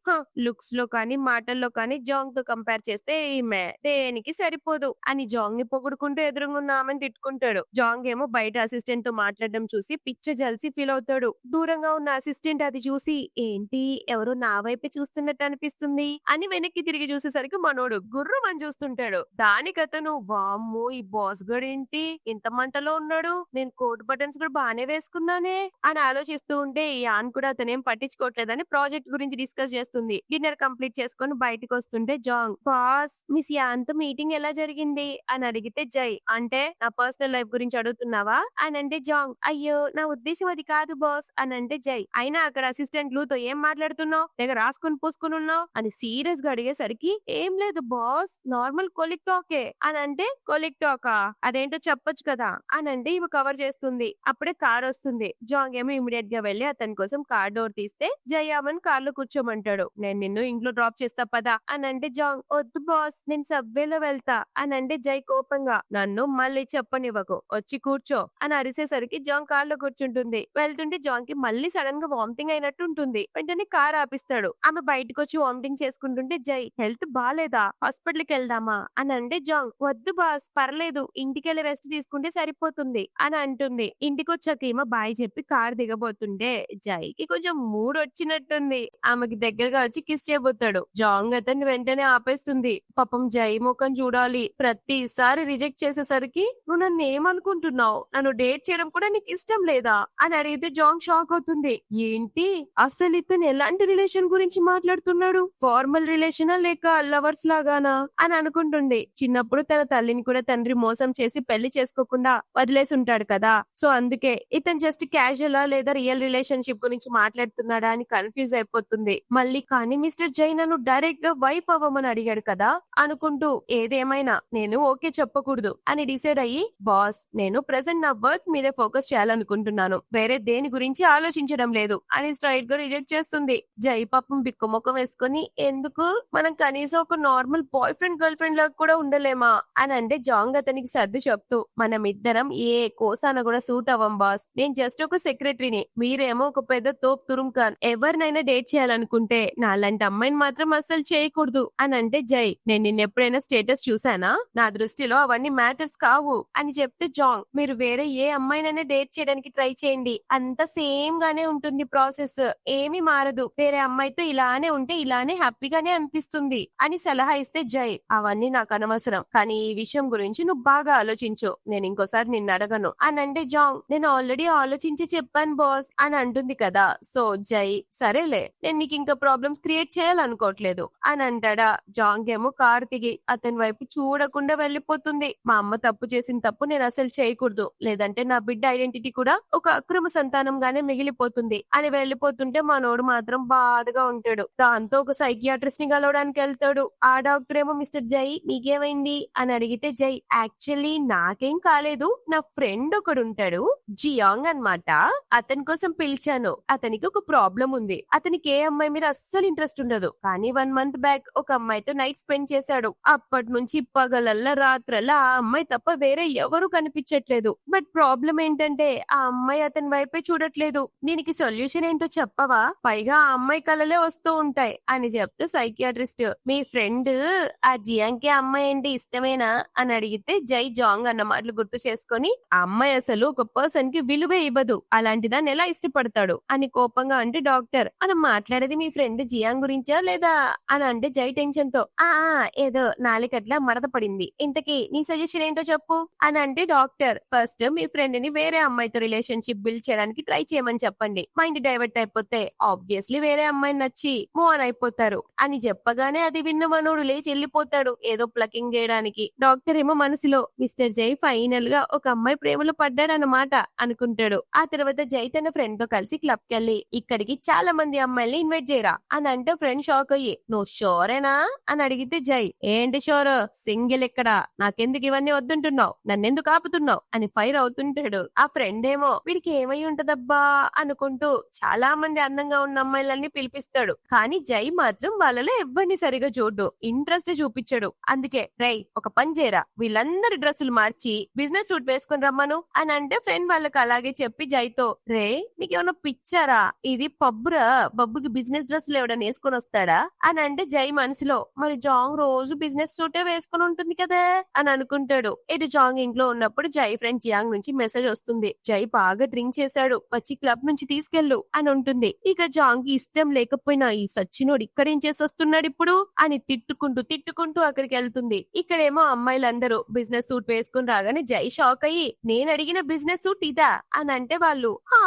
లుక్స్ లో కానీ మాటల్లో కానీ జాంగ్ తో కంపేర్ చేస్తే ఈమె దేనికి సరిపోదు అని జాంగ్ ని పొగుడుకుంటూ ఎదురుగా ఉన్న ఆమెను తిట్టుకుంటాడు. జాంగ్ ఏమో బయట అసిస్టెంట్ తో మాట్లాడడం చూసి పిచ్చ జల్సి ఫీల్ అవుతాడు. దూరంగా ఉన్న అసిస్టెంట్ అది చూసి, ఏంటి ఎవరో నా వైపే చూస్తున్నట్టు అనిపిస్తుంది అని వెనక్కి తిరిగి చూసేసరికి మనోడు గుర్రమని చూస్తుంటాడు. దానికి అతను, వామ్మో ఈ బాస్ గడు ఏంటి ఇంత మంటలో ఉన్నాడు, నేను కోట్ బటన్స్ కూడా బానే వేసుకున్నానే అని ఆలోచిస్తూ ఉంటే యాన్ కూడా అతనేం పట్టించుకోవట్లేదని ప్రాజెక్ట్ గురించి డిస్కస్ చేస్తుంది. డిన్నర్ కంప్లీట్ చేసుకొని బయటకు వస్తుంటే జాంగ్, బాస్ మిస్ యాన్ తో మీటింగ్ ఎలా జరిగింది అని అడిగితే జై, అంటే నా పర్సనల్ లైఫ్ గురించి అడుగుతున్నావా అని అంటే జాంగ్, అయ్యో నా ఉద్దేశం అది కాదు బాస్ అని అంటే జై, అయినా అక్కడ అసిస్టెంట్ లూతో ఏం మాట్లాడుతున్నావు, తెగ రాసుకొని పూసుకుని ఉన్నావు అని సీరియస్ గా అడిగేసరికి, ఏం లేదు బాస్ నార్మల్ కొలిక్ టాకే అని అంటే, కొలిక్ టాకా అదేంటో చెప్పొచ్చు కదా అని అంటే ఇవి కవర్ చేస్తుంది. అప్పుడే కార్ వస్తుంది. జాంగ్ ఏమో ఇమిడియట్ గా వెళ్లి అతని కోసం కార్ డోర్ తీస్తే జై ఆమెను కార్ లో కూర్చోమంటాడు. నేను నిన్ను ఇంట్లో డ్రాప్ చేస్తా పదా అని అంటే జాంగ్, వద్దు బాస్ నేను సబ్వేలో వెళ్తా అని అంటే జై కోపంగా, నన్ను మళ్ళీ చెప్పనివ్వకు వచ్చి కూర్చో అని అరిసేసరికి జాంగ్ కార్ లో కూర్చుంటుంది. వెళ్తుంటే జాంగ్ కి మళ్ళీ సడన్ గా వామిటింగ్ అయినట్టు ఉంటుంది. వెంటనే కార్ ఆపిస్తాడు. ఆమె బయటకు వచ్చి వామిటింగ్ చేసుకుంటుంటే జై, హెల్త్ బాలేదా హాస్పిటల్ కి వెళ్దామా అని అంటే జాంగ్, వద్దు బాస్ పర్లేదు ఇంటికెళ్ళి రెస్ట్ తీసుకుంటే సరిపోతుంది అని అంటుంది. ఇంటికి వచ్చాక ఏమో బాయ్ చెప్పి కార్ దిగబోతుంటే జైకి కొంచెం మూడ్ వచ్చినట్టుంది. ఆమెకి దగ్గరగా వచ్చి కిస్ చేయబోతాడు. జాంగ్ అతన్ని వెంటనే ఆపేస్తుంది. పాపం జై ముఖం చూడాలి, ప్రతిసారి రిజెక్ట్ చేసేసరికి నువ్వు నన్ను ఏమనుకుంటున్నావు, నన్ను డేట్ చేయడం కూడా నీకు ఇష్టం లేదా అని అడిగితే జాంగ్ షాక్ అవుతుంది. ఏంటి అసలు ఇతను ఎలాంటి రిలేషన్ గురించి మాట్లాడుతున్నాడు, ఫార్మల్ రిలేషనా లేక లవర్స్ లాగానా అని అనుకుంటుంటే చెప్తుంది. చిన్నప్పుడు తన తల్లిని కూడా తండ్రి మోసం చేసి పెళ్లి చేసుకోకుండా వదిలేసి ఉంటాడు కదా. సో అందుకే ఇతను జస్ట్ క్యాజువలా లేదా రియల్ రిలేషన్షిప్ గురించి మాట్లాడుతున్నాడా అని కన్ఫ్యూజ్ అయిపోతుంది. మళ్ళీ కానీ మిస్టర్ జై నన్ను డైరెక్ట్ గా వైఫ్ అవ్వమని అడిగాడు కదా అనుకుంటూ ఏదేమైనా నేను ఓకే చెప్పకూడదు అని డిసైడ్ అయ్యి, బాస్ నేను ప్రెసెంట్ నా వర్క్ మీదే ఫోకస్ చేయాలనుకుంటున్నాను, వేరే దేని గురించి ఆలోచించడం లేదు అని స్ట్రైట్ గా రిజెక్ట్ చేస్తుంది. జై పాపం బిక్కుమొక్కం వేసుకుని, ఎందుకు మనం కనీసం ఒక normal boy friend girl friend లాగా కూడా ఉండలేమా అని అంటే జాంగ్ అతనికి సర్ది చెప్తూ, మనం ఇద్దరం ఏ కోసాన కూడా సూట్ అవ్వం బాస్, నేను జస్ట్ ఒక సెక్రటరీని, మీరేమో ఒక పెద్ద తోప్ తురుం ఖాన్, ఎవరినైనా డేట్ చేయాలనుకుంటే నాలాంటి అమ్మాయిని మాత్రం అస్సలు చేయకూడదు అని అంటే జై, నేను నిన్న ఎప్పుడైనా స్టేటస్ చూసానా, నా దృష్టిలో అవన్నీ మ్యాటర్స్ కావు అని చెప్తే జాంగ్, మీరు వేరే ఏ అమ్మాయినైనా డేట్ చేయడానికి ట్రై చేయండి, అంత సేమ్ గానే ఉంటుంది ప్రాసెస్, ఏమీ మారదు, వేరే అమ్మాయితో ఇలానే ఉంటే ఇలానే హ్యాపీగానే అనిపిస్తుంది అని సలహా ఇస్తే జై, అవన్నీ నాకు అనవసరం, కానీ ఈ విషయం గురించి నువ్వు బాగా ఆలోచించు, నేను ఇంకోసారి నిన్ను అడగను అని అంటే జాంగ్, నేను ఆల్రెడీ ఆలోచించి చెప్పాను బాస్ అని అంటుంది కదా. సో జై, సరేలే నేను నీకు ఇంకా ప్రాబ్లమ్స్ క్రియేట్ చేయాలనుకోవట్లేదు అని అంటాడా. జాంగ్ ఏమో కారు దిగి అతని వైపు చూడకుండా వెళ్లిపోతుంది. మా అమ్మ తప్పు చేసిన తప్పు నేను అసలు చేయకూడదు, లేదంటే నా బిడ్డ ఐడెంటిటీ కూడా ఒక అక్రమ సంతానంగానే మిగిలిపోతుంది అని వెళ్లిపోతుంటే మనోడు మాత్రం బాధగా ఉంటాడు. దాంతో ఒక సైకియాట్రిస్ట్ ని కలవడానికి వెళ్తాడు. ఆ డాక్టర్ ఏమో, మిస్టర్ జై నీకేమైంది అని అడిగితే జై, యాక్చువల్లీ నాకేం కాలేదు, నా ఫ్రెండ్ ఒకడు ఉంటాడు జియాంగ్ అన్నమాట, అతని కోసం పిలిచాను, అతనికి ఒక ప్రాబ్లం ఉంది, అతనికి ఏ అమ్మాయి మీద అస్సలు ఇంట్రెస్ట్ ఉండదు, కానీ 1 మంత్ బ్యాక్ ఒక అమ్మాయితో నైట్ స్పెండ్ చేశాడు, అప్పటి నుంచి పగలల్లా రాత్రల్లా ఆ అమ్మాయి తప్ప వేరే ఎవరు కనిపించట్లేదు, బట్ ప్రాబ్లం ఏంటంటే ఆ అమ్మాయి అతని వైపే చూడట్లేదు, దీనికి సొల్యూషన్ ఏంటో చెప్పవా, పైగా ఆ అమ్మాయి కలలే వస్తూ ఉంటాయి అని చెప్తే సైకియాట్రిస్ట్, మీ ఫ్రెండ్ ఆ జియాంగ్ కి అమ్మాయి అంటే ఇష్టమేనా అని అడిగితే జై జాంగ్ అన్న మాటలు గుర్తు చేసుకొని, ఆ అమ్మాయి అసలు ఒక పర్సన్ కి విలువే ఇవ్వదు, అలాంటి దాన్ని ఎలా ఇష్టపడతాడు అని కోపంగా అంటే డాక్టర్, మనం మాట్లాడేది మీ ఫ్రెండ్ జియాంగ్ గురించా లేదా అని అంటే జై టెన్షన్ తో, ఆ ఏదో నాలుకట్లా మడత పడింది, ఇంతకీ నీ సజెషన్ ఏంటో చెప్పు అని అంటే డాక్టర్, ఫస్ట్ మీ ఫ్రెండ్ ని వేరే అమ్మాయితో రిలేషన్షిప్ బిల్డ్ చేయడానికి ట్రై చేయమని చెప్పండి, మైండ్ డైవర్ట్ అయిపోతే ఆబ్వియస్లీ వేరే అమ్మాయిని నచ్చి మూవ్ ఆన్ అయిపోతారు అని చెప్పగానే అది విన్న మనోడు లేచి వెళ్ళిపోతాడు ఏదో ప్లకింగ్ చేయడానికి. డాక్టర్ ఏమో మనసులో, మిస్టర్ జై ఫైనల్ గా ఒక అమ్మాయి ప్రేమలో పడ్డాడన్నమాట అనుకుంటాడు. ఆ తర్వాత జై తన ఫ్రెండ్ తో కలిసి క్లబ్ కెళ్ళి, ఇక్కడికి చాలా మంది అమ్మాయిల్ని ఇన్వైట్ చేయరా అని అంటే ఫ్రెండ్ షాక్ అయ్యి, నువ్వు షోరేనా అని అడిగితే జై, ఏంటి షోర్, సింగిల్ ఇక్కడ, నాకెందుకు ఇవన్నీ వద్దుంటున్నావు, నన్నెందుకు ఆపుతున్నావు అని ఫైర్ అవుతుంటాడు. ఆ ఫ్రెండ్ ఏమో, వీడికి ఏమై ఉంటదబ్బా అనుకుంటూ చాలా మంది అందంగా ఉన్న అమ్మాయిలన్నీ పిలిపిస్తాడు, కానీ జై మాత్రం వాళ్ళలో ఎవ్వరిని సరిగా చూడు, ఇంట్రెస్ట్ చూపించాడు. అందుకే రై ఒక పని చేయరా, వీళ్ళందరి డ్రెస్సులు మార్చి బిజినెస్ సూట్ వేసుకుని రమ్మను అని అంటే ఫ్రెండ్ వాళ్ళకి అలాగే చెప్పి జైతో, రే నీకేమన్నా పిచ్చారా, ఇది పబ్బురా, పబ్బుకి బిజినెస్ డ్రెస్సులు ఎవడన్నా వేసుకొని వస్తాడా అని అంటే జై మనసులో, మరి జాంగ్ రోజు బిజినెస్ సూటే వేసుకుని ఉంటుంది కదా అని అనుకుంటాడు. ఇటు జాంగ్ ఇంట్లో ఉన్నప్పుడు జై ఫ్రెండ్ జియాంగ్ నుంచి మెసేజ్ వస్తుంది, జై బాగా డ్రింక్ చేశాడు, వచ్చి క్లబ్ నుంచి తీసుకెళ్ళు అని ఉంటుంది. ఇక జాంగ్ కి ఇష్టం లేకపోయినా ఈ సచ్చినోడు ఇక్కడేం చేసి వస్తున్నాడు ఇప్పుడు అని తిట్టుకుంటూ అక్కడికి వెళ్తుంది. ఇక్కడేమో అమ్మాయిలందరూ బిజినెస్ సూట్ వేసుకుని రాగానే జై షాక్ అయ్యి, నేను అడిగిన బిజినెస్ సూట్ ఇదా అని అంటే వాళ్ళు, హా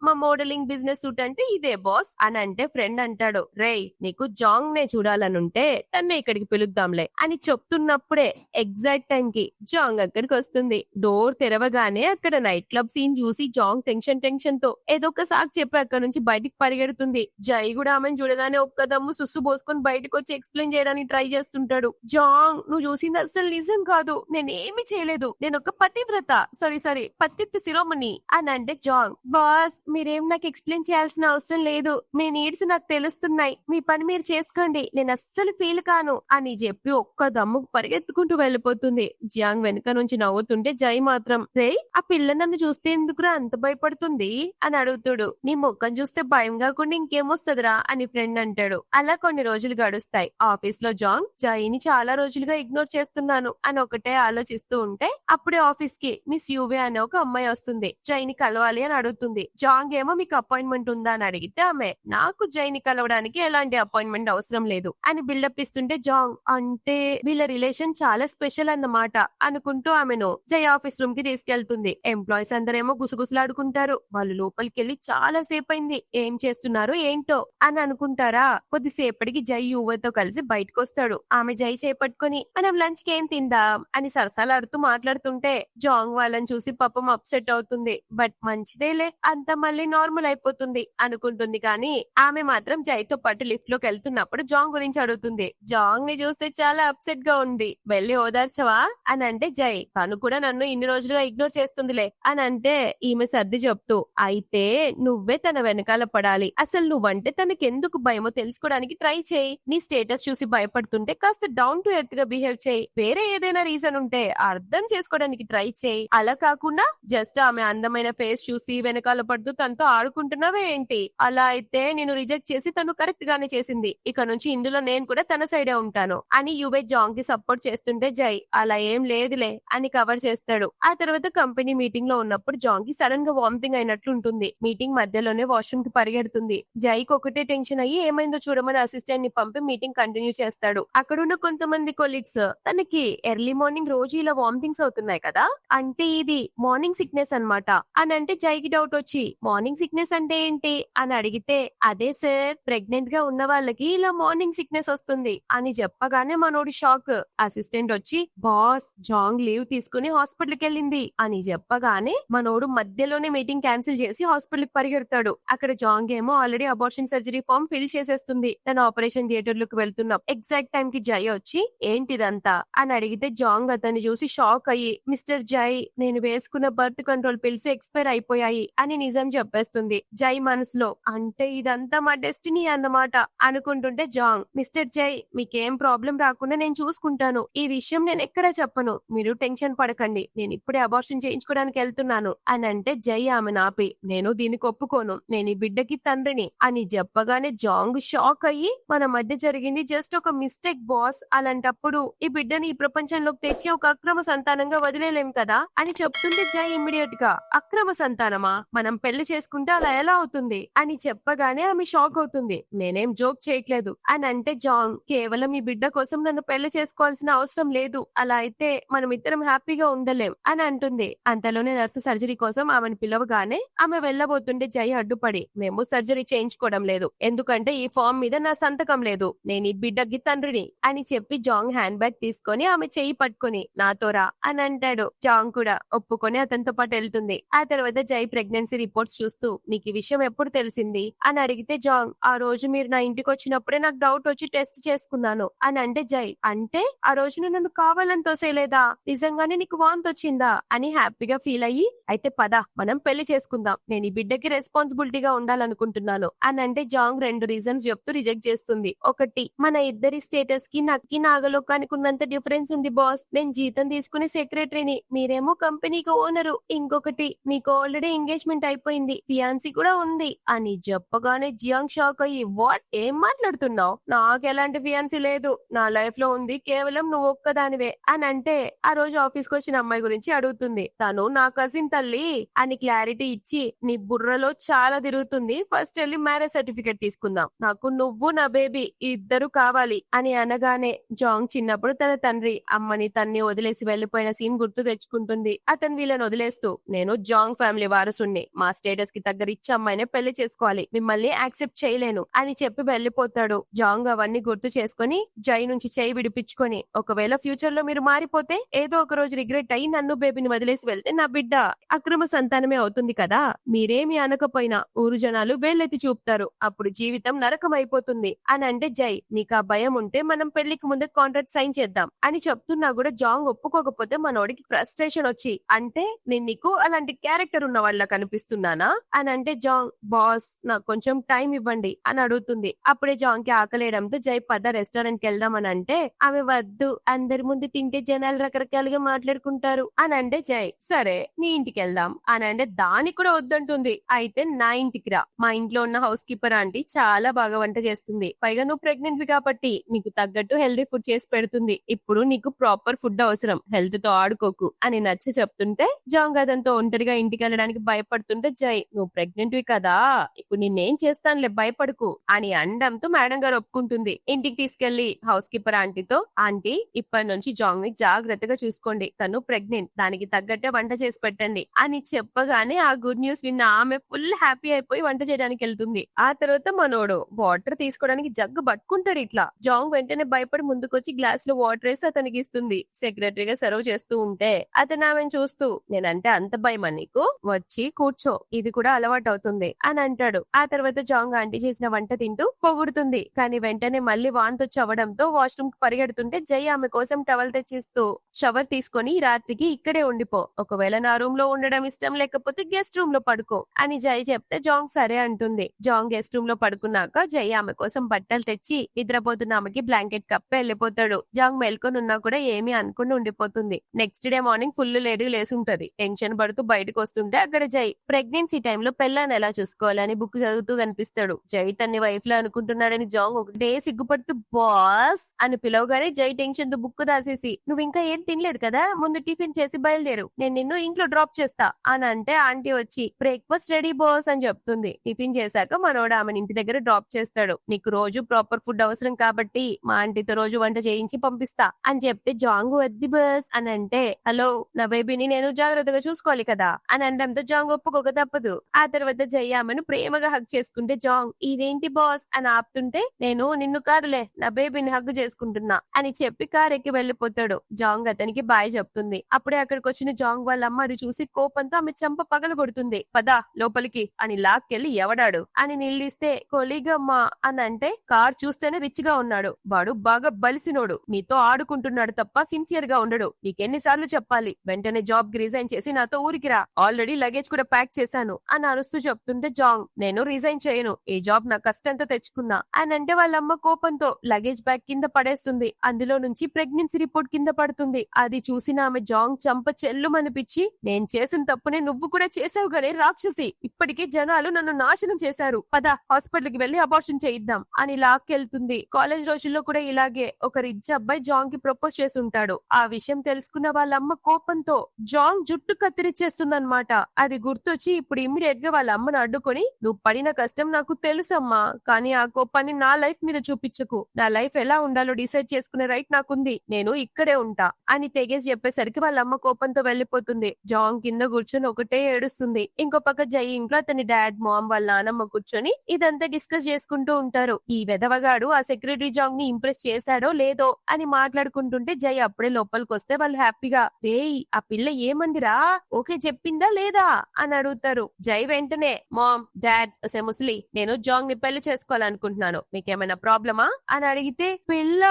మా మోడలింగ్ బిజినెస్ సూట్ అంటే ఇదే బాస్ అని అంటే ఫ్రెండ్ అంటాడు, రేయ్ నీకు జాంగ్ నే చూడాలనుంటే తన్నే ఇక్కడికి పిలుద్దాంలే అని చెప్తున్నప్పుడే ఎగ్జాక్ట్ టైం కి జాంగ్ అక్కడికి వస్తుంది. డోర్ తెరవగానే అక్కడ నైట్ క్లబ్ సీన్ చూసి జాంగ్ టెన్షన్ తో ఏదో ఒక సాకు చెప్పి అక్కడ నుంచి బయటికి పరిగెడుతుంది. జై కూడా ఆమెను చూడగానే ఒక్క దమ్ము సుస్సు పోసుకొని బయటకు వచ్చి ఎక్స్ప్లెయిన్ చేయడానికి ట్రై చేస్తుంటాడు. జాంగ్ నువ్వు చూసింది అసలు నిజం కాదు, నేనేమి చేయలేదు, నేను ఒక పతివ్రత, సారీ పతిత్వ శిరోమణి అని అంటే జాంగ్, బాస్ మీరేం నాకు ఎక్స్ప్లెయిన్ చేయాల్సిన అవసరం లేదు, మీ నీడ్స్ నాకు తెలుస్తున్నాయి, మీ పని మీరు చేసుకోండి, నేను అస్సలు ఫీల్ కాను అని చెప్పి ఒక్క దమ్ము పరిగెత్తుకుంటూ వెళ్ళిపోతుంది. జియాంగ్ వెనుక నుంచి నవ్వుతుంటే జై మాత్రం, రే ఆ పిల్ల నన్ను చూస్తే ఎందుకురా అంత భయపడుతుంది అని అడుగుతాడు. నీ ముఖం చూస్తే భయం కాకుండా ఇంకేమొస్తుందిరా అని ఫ్రెండ్ అంటాడు. అలా కొన్ని రోజులు గడుస్తాయి. ఆఫీస్ లో జాంగ్ జైని చాలా రోజులుగా ఇగ్నోర్ చేస్తున్నాను అని ఒకటే ఆలోచిస్తూ ఉంటే అప్పుడే ఆఫీస్ కి మిస్ యూవే అనే ఒక అమ్మాయి వస్తుంది. జైని కలవాలి అని అడుగుతుంది. జాంగ్ ఏమో మీకు అపాయింట్మెంట్ ఉందా అని అడిగితే ఆమె, నాకు జైని కలవడానికి ఎలాంటి అపాయింట్మెంట్ అవసరం లేదు అని బిల్డప్ ఇస్తుంటే జాంగ్, అంటే వీళ్ళ రిలేషన్ చాలా స్పెషల్ అన్నమాట అనుకుంటూ ఆమెను జై ఆఫీస్ రూమ్ కి తీసుకెళ్తుంది. ఎంప్లాయీస్ అందరేమో గుసగుసలాడుకుంటారు. వాళ్ళు లోపలికి వెళ్లి చాలా సేపు అయింది, ఏం చేస్తున్నారు ఏంటో అని అనుకుంటారా. కొద్దిసేపటికి జై యువతో కలిసి బయటకు వస్తాడు. ఆమె జై చేపట్టుకొని పట్టుకొని మనం లంచ్ కి ఏం తిందాం అని సరసాలాడుతూ మాట్లాడుతుంటే జాంగ్ వాళ్ళని చూసి పాపం అప్సెట్ అవుతుంది. బట్ మంచిదేలే అంత మళ్ళీ నార్మల్ అయిపోతుంది అనుకుంటుంది. కానీ ఆమె మాత్రం జైతో పాటు లిఫ్ట్ లోకి వెళ్తున్నప్పుడు జాంగ్ గురించి అడుగుతుంది. జాంగ్ ని చూస్తే చాలా అప్సెట్ గా ఉంది. వెళ్ళి ఓదార్చవా అని అంటే జై తను కూడా నన్ను ఇన్ని రోజులుగా ఇగ్నోర్ చేస్తుందిలే అని అంటే ఈమె సర్ది చెప్తూ అయితే నువ్వే తన వెనకాల పడాలి. అసలు నువ్వంటే తనకెందుకు భయమో తెలుసుకోవడానికి ట్రై చేయి. నీ స్టేటస్ చూసి భయపడుతుంటే కాస్త డౌన్ టు ఎర్త్ గా బిహేవ్ చేయి. వేరే ఏదైనా రీజన్ ఉంటే అర్థం చేసుకోవడానికి ట్రై చేయి. అలా కాకుండా జస్ట్ ఆమె అందమైన ఫేస్ చూసి వెనకాల పడుతూ తనతో ఆడుకుంటున్నావే ఏంటి? అలా అయితే నేను రిజెక్ట్ చేసి తను కరెక్ట్ గానే చేసింది. ఇక నుంచి ఇందులో నేను కూడా తన సైడే ఉంటాను అని యువే జాంగ్ కి సపోర్ట్ చేస్తుంటే జై అలా ఏం లేదులే అని కవర్ చేస్తాడు. ఆ తర్వాత కంపెనీ మీటింగ్ లో ఉన్నప్పుడు జాంగ్ కి సడన్ గా వామిటింగ్ అయినట్లు ఉంటుంది. మీటింగ్ మధ్యలోనే వాష్రూమ్ కి పరిగెడుతుంది. జైకి ఒకటే టెన్షన్ అయ్యి ఏమైందో చూడమని అసిస్టెంట్ ని పంపి మీటింగ్ కంటిన్యూ చేస్తాడు. అక్కడున్న కొంతమంది కొలీగ్స్ తనకి ఎర్లీ మార్నింగ్ రోజు ఇలా వామిటింగ్స్ అవుతున్నాయి కదా, అంటే ఇది మార్నింగ్ సిక్నెస్ అన్నమాట అని అంటే జైకి డౌట్ వచ్చి మార్నింగ్ సిక్నెస్ అంటే ఏంటి అని అడిగితే అదే సార్ ప్రెగ్నెంట్ గా ఉన్న వాళ్ళకి ఇలా మార్నింగ్ సిక్నెస్ వస్తుంది అని చెప్పగానే మనోడు షాక్. అసిస్టెంట్ వచ్చి బాస్ జాంగ్ లీవ్ తీసుకుని హాస్పిటల్ కి వెళ్ళింది అని చెప్పగానే మనోడు మధ్యలోనే మీటింగ్ క్యాన్సిల్ చేసి హాస్పిటల్ కి పరిగెడతాడు. అక్కడ జాంగ్ ఏమో already abortion surgery form fill చేసేస్తుంది. తన ఆపరేషన్ థియేటర్ లోకి వెళ్తున్నా ఎగ్జాక్ట్ టైం కి జై వచ్చి ఏంటిదంతా అని అడిగితే జాంగ్ అతన్ని చూసి షాక్ అయ్యి మిస్టర్ జై నేను వేసుకున్న బర్త్ కంట్రోల్ పిల్స్ ఎక్స్పైర్ అయిపోయాయి అని నిజం చెప్పేస్తుంది. జై మనసులో అంటే ఇదంతా మా డెస్టినీ అన్నమాట అనుకుంటుంటే జాంగ్ మిస్టర్ జై మీకేం ప్రాబ్లం రాకుండా నేను చూసుకుంటాను. ఈ విషయం నేను ఎక్కడా చెప్పను. మీరు టెన్షన్ పడకండి. నేను ఇప్పుడే అబార్షన్ చేయించుకోవడానికి వెళ్తున్నాను అని అంటే జై ఆమె నాపి నేను దీనికి ఒప్పుకోను. నేను ఈ బిడ్డకి తండ్రిని అని చెప్పగానే జాంగ్ షాక్ అయ్యి మన మధ్య జరిగింది జస్ట్ ఒక మిస్టేక్ బాస్. అలాంటప్పుడు ఈ బిడ్డని ఈ ప్రపంచంలోకి తెచ్చి ఒక అక్రమ సంతానంగా వదిలేలేం కదా అని చెప్తుంటే జై ఇమ్మీడియట్ గా అక్రమ సంతానమా మనం పెళ్లి చేసుకుంటే అలా ఎలా అవుతుంది అని చెప్పగానే ఆమె షాక్ అవుతుంది. నేనేం జోక్ చేయట్లేదు అని అంటే జాంగ్ కేవలం ఈ బిడ్డ కోసం నన్ను పెళ్లి చేసుకోవాల్సిన అవసరం లేదు. అలా అయితే మనం ఇద్దరం హ్యాపీగా ఉండలేం అని అంటుంది. అంతలోనే నర్సు సర్జరీ కోసం ఆమెను పిలవగానే ఆమె వెళ్లబోతుంటే జై అడ్డుపడి మేము సర్జరీ చేయించుకోవడం లేదు, ఎందుకంటే ఈ ఫామ్ మీద నా సంతకం లేదు, నేను ఈ బిడ్డకి తండ్రిని అని చెప్పి జాంగ్ హ్యాండ్ బ్యాగ్ తీసుకొని ఆమె చెయ్యి పట్టుకుని నాతో రా అని అంటాడు. జాంగ్ కూడా ఒప్పుకొని అతనితో పాటు వెళ్తుంది. ఆ తర్వాత జై ప్రెగ్నెన్సీ రిపోర్ట్స్ చూస్తూ నీకు ఈ విషయం ఎప్పుడు తెలిసింది అని అడిగితే జాంగ్ ఆ రోజు మీరు నా ఇంటికి వచ్చినప్పుడే నాకు డౌట్ వచ్చి టెస్ట్ చేసుకున్నాను అని అంటే జై అంటే ఆ రోజు నన్ను కావాలని తోసేలేదా, నిజంగానే నీకు వాంతి వచ్చిందా అని హ్యాపీగా ఫీల్ అయ్యి అయితే పద మనం పెళ్లి చేసుకుందాం, నేను ఈ బిడ్డకి రెస్పాన్సిబిలిటీగా ఉండాలనుకుంటున్నాను అని అంటే జాంగ్ రెండు రీజన్స్ చెప్తూ రిజెక్ట్ చేస్తుంది. ఒకటి మన ఇద్దరి స్టేటస్ కి నక్కి నాగలోకానికి ఉన్నంత డిఫరెన్స్ ఉంది బాస్, నేను జీతం తీసుకునే సెక్రటరీని, మీరేమో కంపెనీకి ఓనరు. ఇంకొకటి మీకు ఆల్రెడీ ఎంగేజ్మెంట్ అయిపోయింది, ఫియాన్సీ కూడా ఉంది అని చెప్పగానే జియాంగ్ షాక్ అయ్యి వాట్ ఏం మాట్లాడుతున్నావు, నాకు ఎలాంటి ఫియాన్సీ లేదు, నా లైఫ్ లో ఉంది కేవలం నువ్వు ఒక్కదానివే అని అంటే ఆ రోజు ఆఫీస్ కి వచ్చిన అమ్మాయి గురించి అడుగుతుంది. తను నా కజిన్ తల్లి అని క్లారిటీ ఇచ్చి నీ బుర్రలో చాలా తిరుగుతుంది, ఫస్ట్ వెళ్ళి మ్యారేజ్ సర్టిఫికేట్ తీసుకుందాం, నాకు నువ్వు నా బేబీ ఇద్దరు కావాలి అని అనగానే జాంగ్ చిన్నప్పుడు తన తండ్రి అమ్మని తన్ని వదిలేసి వెళ్లిపోయిన సీన్ గుర్తు తెచ్చుకుంటుంది. అతను వీళ్ళని వదిలేస్తూ నేను జాంగ్ ఫ్యామిలీ వారసుణ్ణి, మా స్టేటస్ కి దగ్గర ఇచ్చే అమ్మాయినే పెళ్లి చేసుకోవాలి, మిమ్మల్ని యాక్సెప్ట్ చేయలేను అని చెప్పి వెళ్లిపోతాడు. జాంగ్ అవన్నీ గుర్తు చేసుకుని జై నుంచి చేయి విడిపించుకొని ఒకవేళ ఫ్యూచర్ లో మీరు మారిపోతే ఏదో ఒక రోజు రిగ్రెట్ అయ్యి నన్ను బేబీని వదిలేసి వెళ్తే నా బిడ్డ అక్రమ సంతానమే అవుతుంది కదా, మీరేమి అనకపోయినా ఊరు జనాలు వేలెత్తి చూపుతారు, అప్పుడు జీవితం నరకం అయిపోతుంది అని అంటే జై నీకు ఆ భయం ఉంటే మనం పెళ్లికి ముందే కాంట్రాక్ట్ సైన్ చేద్దాం అని చెప్తున్నా కూడా జాంగ్ ఒప్పుకోకపోతే మనోడికి ఫ్రస్ట్రేషన్ వచ్చి అంటే నేను నీకు అలాంటి క్యారెక్టర్ ఉన్న వాళ్ళ కనిపిస్తున్నానా అని అంటే జాంగ్ బాస్ నాకు కొంచెం టైం ఇవ్వండి అని అడుగుతుంది. అప్పుడే జాంగ్ కి ఆకలేయడంతో జై పద రెస్టారెంట్ కి వెళ్దాం అని అంటే ఆమె వద్దు అందరి ముందు తింటే జనాలు రకరకాలుగా మాట్లాడుకుంటారు అని అంటే జై సరే నీ ఇంటికి వెళ్దాం అని అంటే దానికి కూడా వద్దంటుంది. అయితే నా ఇంటికి రా, మా ఇంట్లో ఉన్న హౌస్ కీపర్ ఆంటీ చాలా బాగా వంట చేస్తుంది, పైగా నువ్వు ప్రెగ్నెంట్ కాబట్టి నీకు తగ్గట్టు హెల్దీ ఫుడ్ చేసి పెడుతుంది, ఇప్పుడు నీకు ప్రాపర్ ఫుడ్ అవసరం, హెల్త్ తో ఆడుకోకు అని నచ్చ చెప్తుంటే జాంగ్ అదంతో ఒంటరిగా ఇంటికి వెళ్ళడానికి భయపడుతుంటే జై నువ్వు ప్రెగ్నెంట్ వి కదా ఇప్పుడు నిన్నేం చేస్తానులే భయపడుకు అని అండంతో మేడం గారు ఒప్పుకుంటుంది. ఇంటికి తీసుకెళ్లి హౌస్ కీపర్ ఆంటీతో ఆంటీ ఇప్పటి నుంచి జాంగ్ ని జాగ్రత్తగా చూసుకోండి, తను ప్రెగ్నెంట్, దానికి తగ్గట్టే వంట చేసి పెట్టండి అని చెప్పగానే ఆ గుడ్ న్యూస్ విన్న ఆమె ఫుల్ హ్యాపీ అయిపోయి వంట చేయడానికి వెళ్తుంది. ఆ తర్వాత మనోడు వాటర్ తీసుకోవడానికి జగ్గు పట్టుకుంటాడు. ఇట్లా జాంగ్ వెంటనే భయపడి ముందుకొచ్చి గ్లాస్ లో వాటర్ వేసి అతనికి ఇస్తుంది. సెక్రటరీగా సర్వ్ చేస్తూ ఉంటే అతను ఆమెను చూస్తూ, నేనంటే అంత భయమా నీకు, వచ్చి కూర్చో, ఇది కూడా అలవాటు అవుతుంది అని అంటాడు. ఆ తర్వాత జాంగ్ ఆంటీ చేసిన వంట తింటూ పొగుడుతుంది. కానీ వెంటనే మళ్ళీ వాంతొచ్చి అవ్వడంతో వాష్రూమ్ కి పరిగెడుతుంటే జై ఆమె కోసం టవల్ తెచ్చిస్తూ, షవర్ తీసుకొని ఈ రాత్రికి ఇక్కడే ఉండిపో, ఒకవేళ నా రూమ్ లో ఉండడం ఇష్టం లేకపోతే గెస్ట్ రూమ్ లో పడుకో అని జై చెప్తే జాంగ్ సరే అంటుంది. జాంగ్ గెస్ట్ రూమ్ లో పడుకున్నాక జై ఆమె కోసం బట్టలు తెచ్చి నిద్రపోతున్న ఆమెకి బ్లాంకెట్ కప్పి వెళ్ళిపోతాడు. జాంగ్ మెల్కొని ఉన్నా కూడా ఏమీ అనుకుని ఉండిపోతుంది. నెక్స్ట్ డే మార్నింగ్ ఫుల్ లేసుంటది. టెన్షన్ పడుతూ బయటకు వస్తుంటే అక్కడ జై ప్రెగ్నెన్సీ టైంలో పెళ్ళాన్ని ఎలా చూసుకోవాలని బుక్ చదువుతూ కనిపిస్తాడు. జై తన్ని వైఫ్ లో అనుకుంటున్నాడని జాంగ్ ఒకటే సిగ్గుపడుతూ బాస్ అని పిలవగానే జై టెన్షన్ తో బుక్ దాసేసి, నువ్వు ఇంకా ఏం తినలేదు కదా, ముందు టిఫిన్ చేసి బయలుదేరు, నేను నిన్ను ఇంట్లో డ్రాప్ చేస్తా అని అంటే ఆంటీ వచ్చి బ్రేక్ఫాస్ట్ రెడీ బాస్ అని చెప్తుంది. టిఫిన్ చేశాక మనోడు ఆమెను ఇంటి దగ్గర డ్రాప్ చేస్తాడు. నీకు రోజు ప్రాపర్ ఫుడ్ అవసరం కాబట్టి మా ఆంటీతో రోజు వంట చేయించి పంపిస్తా అని చెప్తే జాంగ్ వద్ది బాస్ అని అంటే, హలో నా బేబీని నేను జాగ్రత్తగా చూసుకోవాలి కదా అని అనడంతో జాంగ్ ఒప్పుకోక తప్పదు. ఆ తర్వాత జై ఆమెను ప్రేమగా హగ్ చేసుకుంటే జాంగ్ ఇదేంటి బాస్ అని ఆపుతుంటే, నేను నిన్ను కాదులే నా బేబీని హగ్ చేసుకుంటున్నా అని చెప్పి కార్ ఎక్కి వెళ్లిపోతాడు. జాంగ్ అతనికి బాయ్ చెప్తుంది. అప్పుడే అక్కడికి వచ్చిన జాంగ్ వాళ్ళ అమ్మ అది చూసి కోపంతో ఆమె చంప పగల కొడుతుంది. పదా లోపలికి అని లాక్కెళ్లి ఎవడాడు అని నిలదీస్తే కొలిగమ్మా అని అంటే, కార్ చూస్తేనే రిచ్ గా ఉన్నాడు, వాడు బాగా బలిసినోడు, నీతో ఆడుకుంటున్నాడు తప్ప సిన్సియర్ గా ఉండడు, నీకెన్నిసార్లు చెప్పాలి, వెంటనే జాబ్ కి రిజైన్ చేసి నాతో ఊరికి రా, ఆల్రెడీ లగేజ్ కూడా ప్యాక్ చేశాను అని అరుస్తూ చెప్తుంటే జాంగ్ నేను రిజైన్ చేయను, ఈ జాబ్ నా కష్టంతో తెచ్చుకున్నా అని అంటే వాళ్ళమ్మ కోపంతో లగేజ్ బ్యాగ్ కింద పడేస్తుంది. అందులో నుంచి ప్రెగ్నెన్సీ రిపోర్ట్ కింద పడుతుంది. అది చూసిన ఆమె జాంగ్ చంప చెల్లుమనిపించి, నేను చేసిన తప్పునే నువ్వు కూడా చేసావు గానే రాక్షసి, ఇప్పటికే జనాలు నన్ను నాశనం చేశారు, పద హాస్పిటల్ కి వెళ్లి అబార్షన్ చేయిద్దాం అని లాక్కెళ్తుంది. కాలేజ్ రోజుల్లో కూడా ఇలాగే ఒక రిచ్ అబ్బాయి జాంగ్ కి ప్రపోజ్ చేసి ఉంటాడు. ఆ విషయం తెలుసుకున్న వాళ్ళమ్మ కోపంతో జాంగ్ జుట్టు కత్తిరిచ్చేస్తుందన్నమాట. అది గుర్తొచ్చి ఇప్పుడు ఇమ్మీడియట్ గా వాళ్ళ అమ్మను అడ్డుకొని, నువ్వు పడిన కష్టం నాకు తెలుసమ్మా, కానీ ఆ కోపాన్ని నా లైఫ్ మీద చూపించకు, నా లైఫ్ ఎలా ఉండాలో డిసైడ్ చేసుకునే రైట్ నాకుంది, నేను ఇక్కడే ఉంటా అని తెగేసి చెప్పేసరికి వాళ్ళ అమ్మ కోపంతో వెళ్లిపోతుంది. జాంగ్ కింద కూర్చొని ఒకటే ఏడుస్తుంది. ఇంకో పక్క జై ఇంట్లో అతని డాడ్ మామ్ వాళ్ళ నానమ్మ కూర్చొని ఇదంతా డిస్కస్ చేసుకుంటూ ఉంటారు. ఈ వెధవగాడు ఆ సెక్రటరీ జాంగ్ ని ఇంప్రెస్ చేశాడో లేదో అని మాట్లాడుకుంటుంటే జై అప్పుడే లోపలికి వస్తే వాళ్ళు హ్యాపీగా, రేయ్ ఆ పిల్ల ఏమందిరా, ఓకే చెప్పిందా లేదా అని అడుగుతారు. జై వెంటనే, మామ్ డాడ్ ముసలి, నేను జాంగ్ ని పెళ్లి చేసుకోవాలనుకుంటున్నాను, మీకేమైనా ప్రాబ్లమా అని అడిగితే, పిల్ల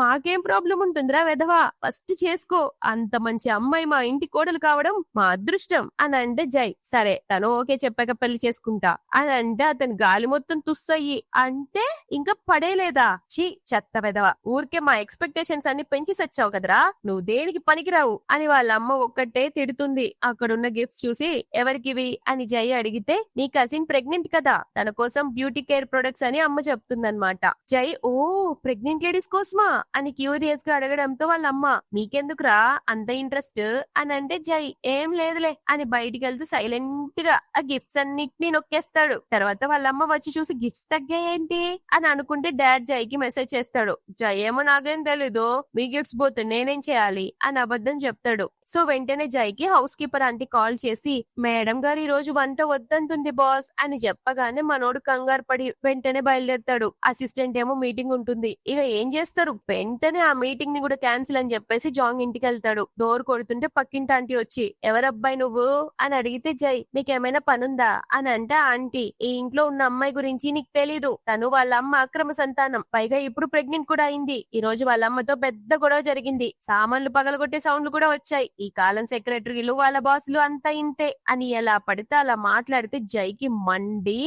మాకేం ప్రాబ్లం ఉంటుందిరా వెధవా, ఫస్ట్ చేసుకో, అంత మంచి అమ్మాయి మా ఇంటి కోడలు కావడం మా అదృష్టం అని అంటే జై సరే తను ఓకే చెప్పాక పెళ్లి చేసుకుంటా అని అంటే అతను గాలి మొత్తం తుస్సయ్యి, అంటే ఇంకా పడేలేదా, ఛీ చెత్త వెధవ, ఊరికే మా ఎక్స్పెక్టేషన్స్ అన్ని పెంచి సచ్చావు కదరా, నువ్వు దేనికి పనికిరావు అని వాళ్ళ అమ్మ ఒక్కటే తిడుతుంది. అక్కడున్న గిఫ్ట్స్ చూసి ఎవరికివి అని జై అడిగితే, నీ కజిన్ ప్రెగ్నెంట్ కదా, తన కోసం బ్యూటీ కేర్ ప్రొడక్ట్స్ అని అమ్మ చెప్తుందన్నమాట. జై ఓ ప్రెగ్నెంట్ లేడీస్ కోసమా అని క్యూరియస్ గా అడగడంతో వాళ్ళ అమ్మ, నీకెందుకురా అంత ఇంట్రెస్ట్ అని అంటే జై ఏం లేదులే అని బయటికి వెళ్తూ సైలెంట్ గా ఆ గిఫ్ట్స్ అన్నిటినీ నొక్కేస్తాడు. తర్వాత వాళ్ళ అమ్మ వచ్చి చూసి గిఫ్ట్స్ తగ్గాయేంటి అని అనుకుంటే డాడ్ జైకి మెసేజ్ చేస్తాడు. జై ఏమో నాకేం తెలీదు, మీ గిఫ్ట్స్ పోతే నేనేం చేయాలి అని అబద్ధం చెప్తాడు. సో వెంటనే జైకి హౌస్ కీపర్ ఆంటీ కాల్ చేసి, మేడం గారు ఈ రోజు వంట వద్దంటుంది బాస్ అని చెప్పగానే మనోడు కంగారు పడి వెంటనే బయలుదేరుతాడు. అసిస్టెంట్ ఏమో మీటింగ్ ఉంటుంది. ఇక ఏం చేస్తారు, వెంటనే ఆ మీటింగ్ ని కూడా క్యాన్సిల్ అని చెప్పేసి జాంగ్ ఇంటికి వెళ్తాడు. డోర్ కొడుతుంటే పక్కింటి ఆంటీ వచ్చి, ఎవరబ్బాయి నువ్వు అని అడిగితే జై, మీకేమైనా పనుందా అని అంటే ఆంటీ, ఈ ఇంట్లో ఉన్న అమ్మాయి గురించి నీకు తెలీదు, తను వాళ్ళ అమ్మ అక్రమ సంతానం, పైగా ఇప్పుడు ప్రెగ్నెంట్ కూడా అయింది, ఈ రోజు వాళ్ళ అమ్మతో పెద్ద గొడవ జరిగింది, సామాన్లు పగలగొట్టే సౌండ్లు కూడా వచ్చాయి, ఈ కాలం సెక్రటరీలు వాళ్ళ బాసులు అంతా ఇంతే అని ఎలా పడితే అలా మాట్లాడితే జైకి మండి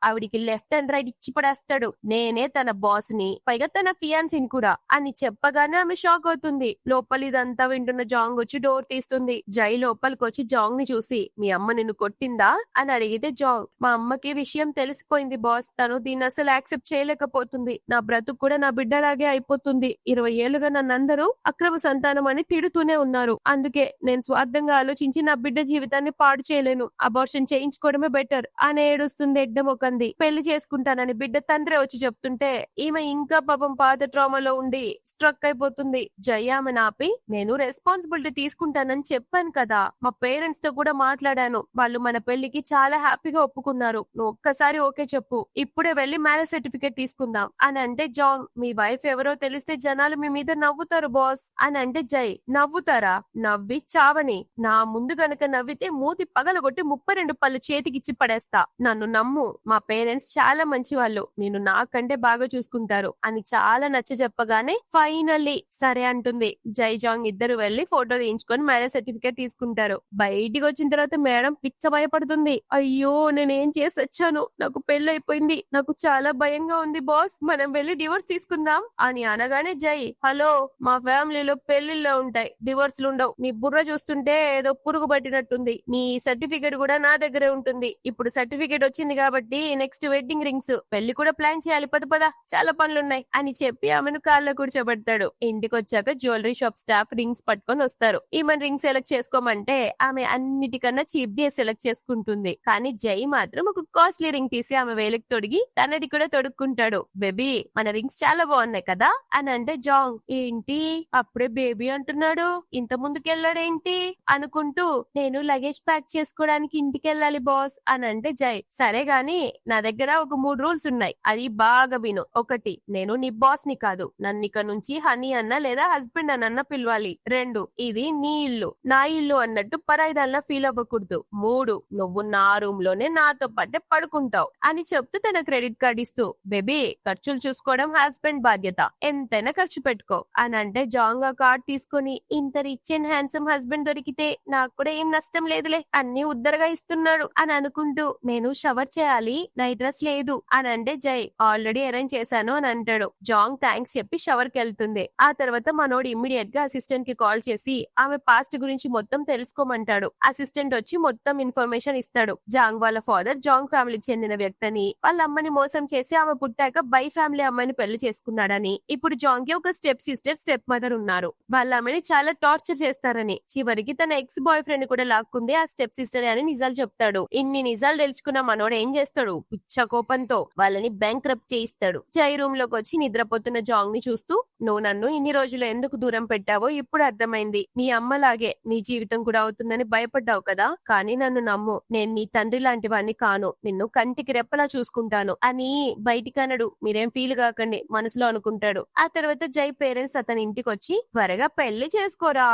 ఆవిడికి లెఫ్ట్ అండ్ రైట్ ఇచ్చి పడేస్తాడు. నేనే తన బాస్ ని, పైగా తన ఫియాన్సీని కూడా అని చెప్పగానే ఆమె షాక్ అవుతుంది. లోపల ఇదంతా వింటున్న జాంగ్ వచ్చి డోర్ తీస్తుంది. జై లోపలికి వచ్చి జాంగ్ ని చూసి, మీ అమ్మ నిన్ను కొట్టిందా అని అడిగితే జాంగ్, మా అమ్మకి విషయం తెలిసిపోయింది బాస్, తను దీన్ని అసలు యాక్సెప్ట్ చేయలేకపోతుంది, నా బ్రతుకు కూడా నా బిడ్డలాగే అయిపోతుంది, 20 ఏళ్లుగా నన్నందరూ అక్రమ సంతానం అని తిడుతూనే ఉన్నారు, అందుకే అందుకే నేను స్వార్థంగా ఆలోచించి నా బిడ్డ జీవితాన్ని పాడు చేయలేను. అబార్షన్ చేయించుకోవడమే బెటర్ అని ఏడుస్తుంది ఎడ్డమొకంది. పెళ్లి చేసుకుంటానని బిడ్డ తండ్రి వచ్చి చెప్తుంటే ఈమె ఇంకా పాపం పాత ట్రామాలో ఉండి స్ట్రక్ అయిపోతుంది. జై ఆమెను ఆపి, నేను రెస్పాన్సిబిలిటీ తీసుకుంటానని చెప్పాను కదా, మా పేరెంట్స్ తో కూడా మాట్లాడాను, వాళ్ళు మన పెళ్లికి చాలా హ్యాపీగా ఒప్పుకున్నారు, నువ్వు ఒక్కసారి ఓకే చెప్పు, ఇప్పుడే వెళ్లి మ్యారేజ్ సర్టిఫికేట్ తీసుకుందాం అని అంటే జాంగ్, మీ వైఫ్ ఎవరో తెలిస్తే జనాలు మీ మీద నవ్వుతారు బాస్ అని అంటే జై, నవ్వుతారా? నవ్వి చావని, నా ముందు గనక నవ్వితే మూతి పగలగొట్టి 32 పళ్ళు చేతికిచ్చి పడేస్తా, నన్ను నమ్ము, మా పేరెంట్స్ చాలా మంచి వాళ్ళు, నేను నాకంటే బాగా చూసుకుంటారు అని చాలా నచ్చ చెప్పగానే ఫైనల్లీ సరే అంటుంది. జై జాంగ్ ఇద్దరు వెళ్లి ఫోటో తీయించుకొని మ్యారేజ్ సర్టిఫికేట్ తీసుకుంటారు. బయటికి వచ్చిన తర్వాత మేడం పిచ్చ భయపడుతుంది. అయ్యో నేనేం చేసి వచ్చాను, నాకు పెళ్లి అయిపోయింది, నాకు చాలా భయంగా ఉంది బాస్, మనం వెళ్లి డివోర్స్ తీసుకుందాం అని అనగానే జై, హలో, మా ఫ్యామిలీలో పెళ్లిళ్ళో ఉంటాయి, డివోర్స్లు ఉండవు, నీ బుర్ర చూస్తుంటే ఏదో పురుగు పట్టినట్టుంది, నీ సర్టిఫికేట్ కూడా నా దగ్గరే ఉంటుంది, ఇప్పుడు సర్టిఫికేట్ వచ్చింది కాబట్టి నెక్స్ట్ వెడ్డింగ్ రింగ్స్, పెళ్లి కూడా ప్లాన్ చేయాలి, పద పద, చాలా పనులున్నాయి అని చెప్పి ఆమెను కాళ్ళ కూర్చోబెడతాడు. ఇంటికి వచ్చాక జ్యువెలరీ షాప్ స్టాఫ్ రింగ్స్ పట్టుకొని వస్తారు. ఈమెను రింగ్ సెలెక్ట్ చేసుకోమంటే ఆమె అన్నిటికన్నా చీప్ డే సెలెక్ట్ చేసుకుంటుంది. కానీ జై మాత్రం ఒక కాస్ట్లీ రింగ్ తీసి ఆమె వేలికి తొడిగి తనది కూడా తొడుక్కుంటాడు. బేబీ మన రింగ్స్ చాలా బాగున్నాయి కదా అని అంటే జాంగ్, ఏంటి అప్పుడే బేబీ అంటున్నాడు, ఇంత ముందుకెళ్ళాడేంటి అనుకుంటూ, నేను లగేజ్ ప్యాక్ చేసుకోవడానికి ఇంటికి వెళ్ళాలి బాస్ అని అంటే జై, సరే గాని నా దగ్గర ఒక 3 రూల్స్ ఉన్నాయి, అది బాగా విను. 1, నేను నీ బాస్ ని కాదు, నన్ను ఇక నుంచి హనీ అన్న లేదా హస్బెండ్ అన్న పిలవాలి. 2, ఇది నీ ఇల్లు, నా ఇల్లు అన్నట్టు పరాయిదాల్లా ఫీల్ అవ్వకూడదు. 3, నువ్వు నా రూమ్ లోనే నాతో పాటే పడుకుంటావు అని చెప్తూ తన క్రెడిట్ కార్డ్ ఇస్తూ, బేబీ ఖర్చులు చూసుకోవడం హస్బెండ్ బాధ్యత, ఎంతైనా ఖర్చు పెట్టుకో అని అంటే జాంగ్ ఆ కార్డ్ తీసుకొని, ఇంత రిచ్ అండ్ హ్యాండ్సమ్ హస్బెండ్ దొరికితే నాకు కూడా ఏం నష్టం లేదులే, అన్ని ఉద్దరగా ఇస్తున్నాడు అని అనుకుంటూ, నేను షవర్ చేయాలి, నైట్ డ్రెస్ లేదు అని అంటే జై, ఆల్రెడీ అరేంజ్ చేశాను అని అంటాడు. జాంగ్ థ్యాంక్స్ చెప్పి షవర్ కి వెళ్తుంది. ఆ తర్వాత మనోడు ఇమ్మీడియట్ గా అసిస్టెంట్ కి కాల్ చేసి ఆమె పాస్ట్ గురించి మొత్తం తెలుసుకోమంటాడు. అసిస్టెంట్ వచ్చి మొత్తం ఇన్ఫర్మేషన్ ఇస్తాడు. జాంగ్ వాళ్ళ ఫాదర్ జాంగ్ ఫ్యామిలీకి చెందిన వ్యక్తిని, వాళ్ళ అమ్మని మోసం చేసి ఆమె పుట్టాక బై ఫ్యామిలీ అమ్మాయిని పెళ్లి చేసుకున్నాడని, ఇప్పుడు జాంగ్ కి ఒక స్టెప్ సిస్టర్ స్టెప్ మదర్ ఉన్నారు, వాళ్ళ అమ్మని చాలా టార్చర్ చేస్తారని, చివరికి తన ఎక్స్ బాయ్ ఫ్రెండ్ కూడా లాక్కుంది ఆ స్టెప్ సిస్టర్ అని నిజాలు చెప్తాడు. ఇన్ని నిజాలు తెలుసుకున్న మనోడు ఏం చేస్తాడు, పిచ్చ కోపంతో వాళ్ళని బ్యాంక్రప్ట్ చేయిస్తాడు. జై రూమ్ లోకి వచ్చి నిద్రపోతున్న జాంగ్ ని చూస్తూ, నువ్వు నన్ను ఇన్ని రోజులు ఎందుకు దూరం పెట్టావో ఇప్పుడు అర్థమైంది, నీ అమ్మలాగే నీ జీవితం కూడా అవుతుందని భయపడ్డావు కదా, కానీ నన్ను నమ్ము, నేను నీ తండ్రి లాంటి వాణ్ణి కాను, నిన్ను కంటికి రెప్పలా చూసుకుంటాను అని బయటికి అనడు. మీరేం ఫీల్ కాకండి మనసులో అనుకుంటాడు. ఆ తర్వాత జై పేరెంట్స్ అతని ఇంటికి వచ్చి, త్వరగా పెళ్లి చేసుకోరా,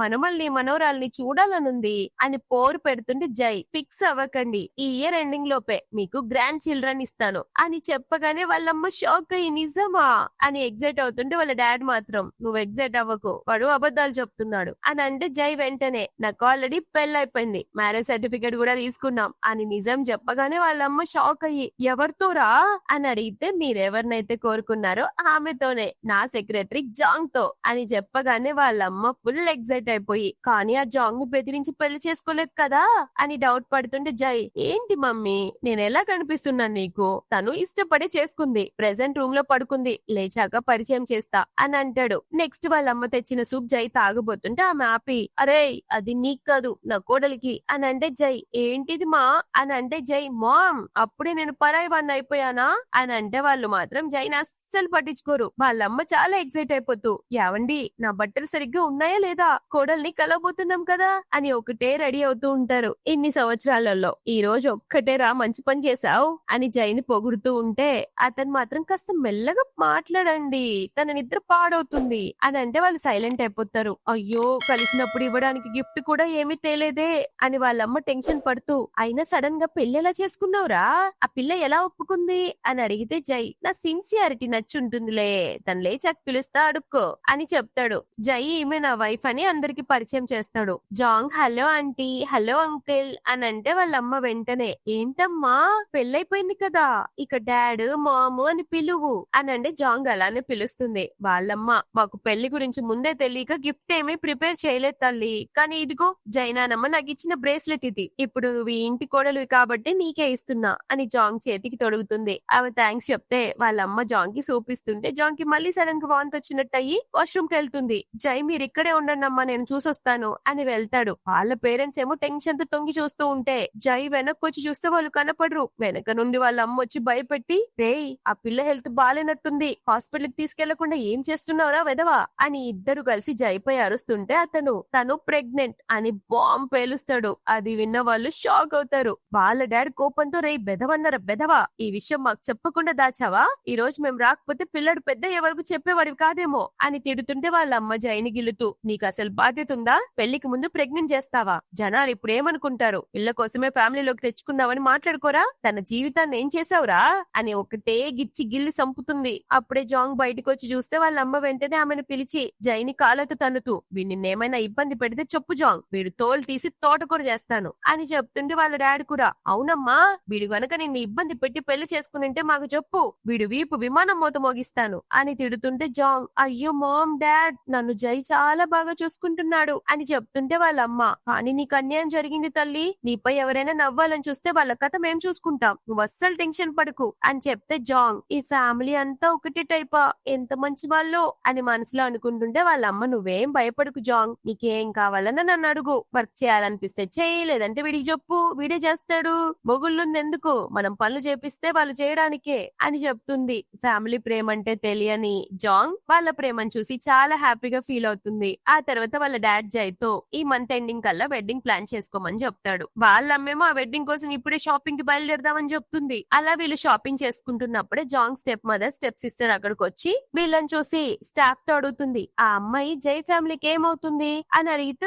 మనమల్ని మనోరాల్ని చూడాలనుంది అని పోరు పెడుతుంటే జై, ఫిక్స్ అవ్వకండి, ఈ ఇయర్ ఎండింగ్ లోపే మీకు గ్రాండ్ చిల్డ్రన్ ఇస్తాను అని చెప్పగానే వాళ్ళమ్మ షాక్ అయ్యి, నిజమా అని ఎగ్జైట్ అవుతుంటే వాళ్ళ డాడ్ మాత్రం, నువ్వు ఎగ్జైట్ అవ్వకు, వాడు అబద్ధాలు చెప్తున్నాడు అని అంటే జై వెంటనే, నాకు ఆల్రెడీ పెళ్లి అయిపోయింది, మ్యారేజ్ సర్టిఫికేట్ కూడా తీసుకున్నాం అని నిజం చెప్పగానే వాళ్ళమ్మ షాక్ అయ్యి, ఎవరితోరా అని అడిగితే, మీరెవరినైతే కోరుకున్నారో ఆమెతోనే, నా సెక్రటరీ జాంగ్ తో అని చెప్పగానే వాళ్ళమ్మ ఫుల్ ఎగ్జైట్ అయిపోయి, కానీ ఆ జాంగ్ ని బెదిరించి పెళ్లి చేసుకోలేదు కదా అని డౌట్ పడుతుంటే జై, ఏంటి మమ్మీ నేను ఎలా కనిపిస్తున్నాను నీకు, తను ఇష్టపడి చేసుకుంది, ప్రెసెంట్ రూమ్ లో పడుకుంది, లేచాక పరిచయం చేస్తా అని అంటాడు. నెక్స్ట్ వాళ్ళమ్మ తెచ్చిన సూప్ జై తాగబోతుంటే ఆమె ఆపి, అరే అది నీకు కాదు నా కోడలికి అని అంటే జై, ఏంటిది మా అని అంటే జై, మామ్ అప్పుడే నేను పరాయి వాడిని అయిపోయానా అని అంటే వాళ్ళు మాత్రం జైని అస్సలు పట్టించుకోరు. వాళ్ళమ్మ చాలా ఎక్సైట్ అయిపోతూ, యావండి నా బట్టలు సరిగ్గా ఉన్నాయా లేదా, కోడల్ని కలవబోతున్నాం కదా అని ఒకటే రెడీ అవుతూ ఉంటారు. ఇన్ని సంవత్సరాలలో ఈ రోజు ఒక్కటేరా మంచి పని చేశావు అని జైని పొగుడుతూ ఉంటే అతను మాత్రం కాస్త మెల్లగా మాట్లాడండి, తన నిద్ర పాడవుతుంది అని అంటే వాళ్ళు సైలెంట్ అయిపోతారు. అయ్యో కలిసినప్పుడు ఇవ్వడానికి గిఫ్ట్ కూడా ఏమీ తేలేదే అని వాళ్ళమ్మ టెన్షన్ పడుతూ, అయినా సడన్ గా పెళ్లి ఎలా చేసుకున్నావురా, ఆ పిల్ల ఎలా ఒప్పుకుంది అని అడిగితే జై, నా సిన్సియారిటీ నచ్చుంటుందిలే, తను లేచాక పిలుస్తా అడుక్కో అని చెప్తాడు. జై ఈమె నా వైఫ్ అని అందరికి పరిచయం చేస్తాడు. Zhang hello aunty, hello uncle అని అంటే వాళ్ళమ్మ వెంటనే, ఏంటమ్మా పెళ్ళైపోయింది కదా, ఇక డాడ్ మాము అని పిలువు అని అంటే జాంగ్ అలానే పిలుస్తుంది. వాళ్ళమ్మ, మాకు పెళ్లి గురించి ముందే తెలియక గిఫ్ట్ ఏమీ ప్రిపేర్ చేయలేదు తల్లి, కానీ ఇదిగో జైనానమ్మ నాకు ఇచ్చిన బ్రేస్లెట్ ఇది, ఇప్పుడు నువ్వు ఈ ఇంటి కోడలివి కాబట్టి నీకే ఇస్తున్నా అని జాంగ్ చేతికి తొడుగుతుంది. ఆమె థ్యాంక్స్ చెప్తే వాళ్ళమ్మ జాంగ్ కి చూపిస్తుంటే జాంగ్ కి మళ్ళీ సడన్ గా వాంతి వచ్చినట్టు అయ్యి వాష్రూమ్ కి వెళ్తుంది. జై మీరు ఇక్కడే ఉండండి అమ్మా నేను చూసొస్తాను అని వెళ్తాడు. వాళ్ళ పేరెంట్స్ ఏమో టెన్షన్ తో తొంగి చూస్తూ ఉంటే జై వెనక్కొచ్చి చూస్తే వాళ్ళు కనపడరు. వెనక నుండి వాళ్ళ అమ్మ వచ్చి భయపెట్టి రేయ్ ఆ పిల్ల హెల్త్ బాలేనట్టుంది హాస్పిటల్ కి తీసుకెళ్లకుండా ఏం చేస్తున్నావురా వెదవా అని ఇద్దరు కలిసి జైపై అరుస్తుంటే తను ప్రెగ్నెంట్ అని బాంబ్ పేలుస్తాడు. అది విన్న వాళ్ళు షాక్ అవుతారు. వాళ్ళ డాడీ కోపంతో రేయ్ బెదవన్నర బెదవా ఈ విషయం మాకు చెప్పకుండా దాచావా ఈ రోజు మేము రాకపోతే పిల్లడు పెద్ద ఎవరికి చెప్పేవాడివి కాదేమో అని తిడుతుంటే వాళ్ళ అమ్మ జైని గిల్లుతూ నీకు అసలు బాధ్యత ఉందా పెళ్లికి ముందు ప్రెగ్నెంట్ చేస్తావా జనాలు ఇప్పుడు ఏమనుకుంటారు పిల్ల కోసమే ఫ్యామిలీలోకి తెచ్చుకున్నావని మాట్లాడుకోరా తన జీవితాన్ని ఏం చేసావురా అని ఒకటే గిచ్చి గిల్లి సంపుతుంది. అప్పుడే జాంగ్ బయటకు వచ్చి చూస్తే వాళ్ళ అమ్మ వెంటనే ఆమెను పిలిచి జైని కాళ్ళతో తన్నుతూ వీడు నిన్నేమైనా ఇబ్బంది పెడితే చెప్పు జాంగ్ వీడు తోలు తీసి తోటకూర చేస్తాను అని చెప్తుంటే వాళ్ళ డాడీ కూడా అవునమ్మా వీడు గనక నిన్ను ఇబ్బంది పెట్టి పెళ్లి చేసుకునింటే మాకు చెప్పు వీడు వీపు విమానం మోత మోగిస్తాను అని తిడుతుంటే జాంగ్ అయ్యో మామ్ డాడ్ నన్ను జై చాలా బాగా చూసుకుంటున్నాడు అని చెప్తుంటే వాళ్ళ అమ్మ కానీ నీకు అన్యాయం జరిగింది తల్లి నీపై ఎవరైనా నవ్వాలని చూస్తే వాళ్ళ కథ మేం చూసుకుంటాం నువ్వు అస్సలు టెన్షన్ పడకు అని చెప్తే జాంగ్ ఈ ఫ్యామిలీ అంతా ఒకటే టైపా ఎంత మంచి వాళ్ళో అని మనసులో అనుకుంటుంటే వాళ్ళ అమ్మ నువ్వేం భయపడకు జాంగ్ నీకేం కావాలన్నా నన్ను అడుగు వర్క్ చేయాలనిపిస్తే చేయి లేదంటే వీడికి చెప్పు వీడే చేస్తాడు మొగుళ్ళుందెందుకు మనం పనులు చేపిస్తే వాళ్ళు చేయడానికే అని చెప్తుంది. ఫ్యామిలీ ప్రేమ అంటే తెలియని జాంగ్ వాళ్ళ ప్రేమను చూసి చాలా హ్యాపీగా ఫీల్ అవుతుంది. ఆ తర్వాత వాళ్ళ డాడ్ జైతో ఈ మంత్ ఎండింగ్ కల్లా వెడ్డింగ్ ప్లాన్ చేసుకోమని చెప్తాడు. వాళ్ళ అమ్మేమో ఆ వెడ్డింగ్ కోసం ఇప్పుడే షాపింగ్ కి బయలుదేరదామని చెప్తుంది. అలా వీళ్ళు షాపింగ్ చేసుకుంటున్నప్పుడే Jang step mother step sister అక్కడికి వచ్చి వీళ్ళని చూసి స్టాఫ్ తో అడుగుతుంది ఆ అమ్మాయి జై ఫ్యామిలీకి ఏమవుతుంది అని అడిగితే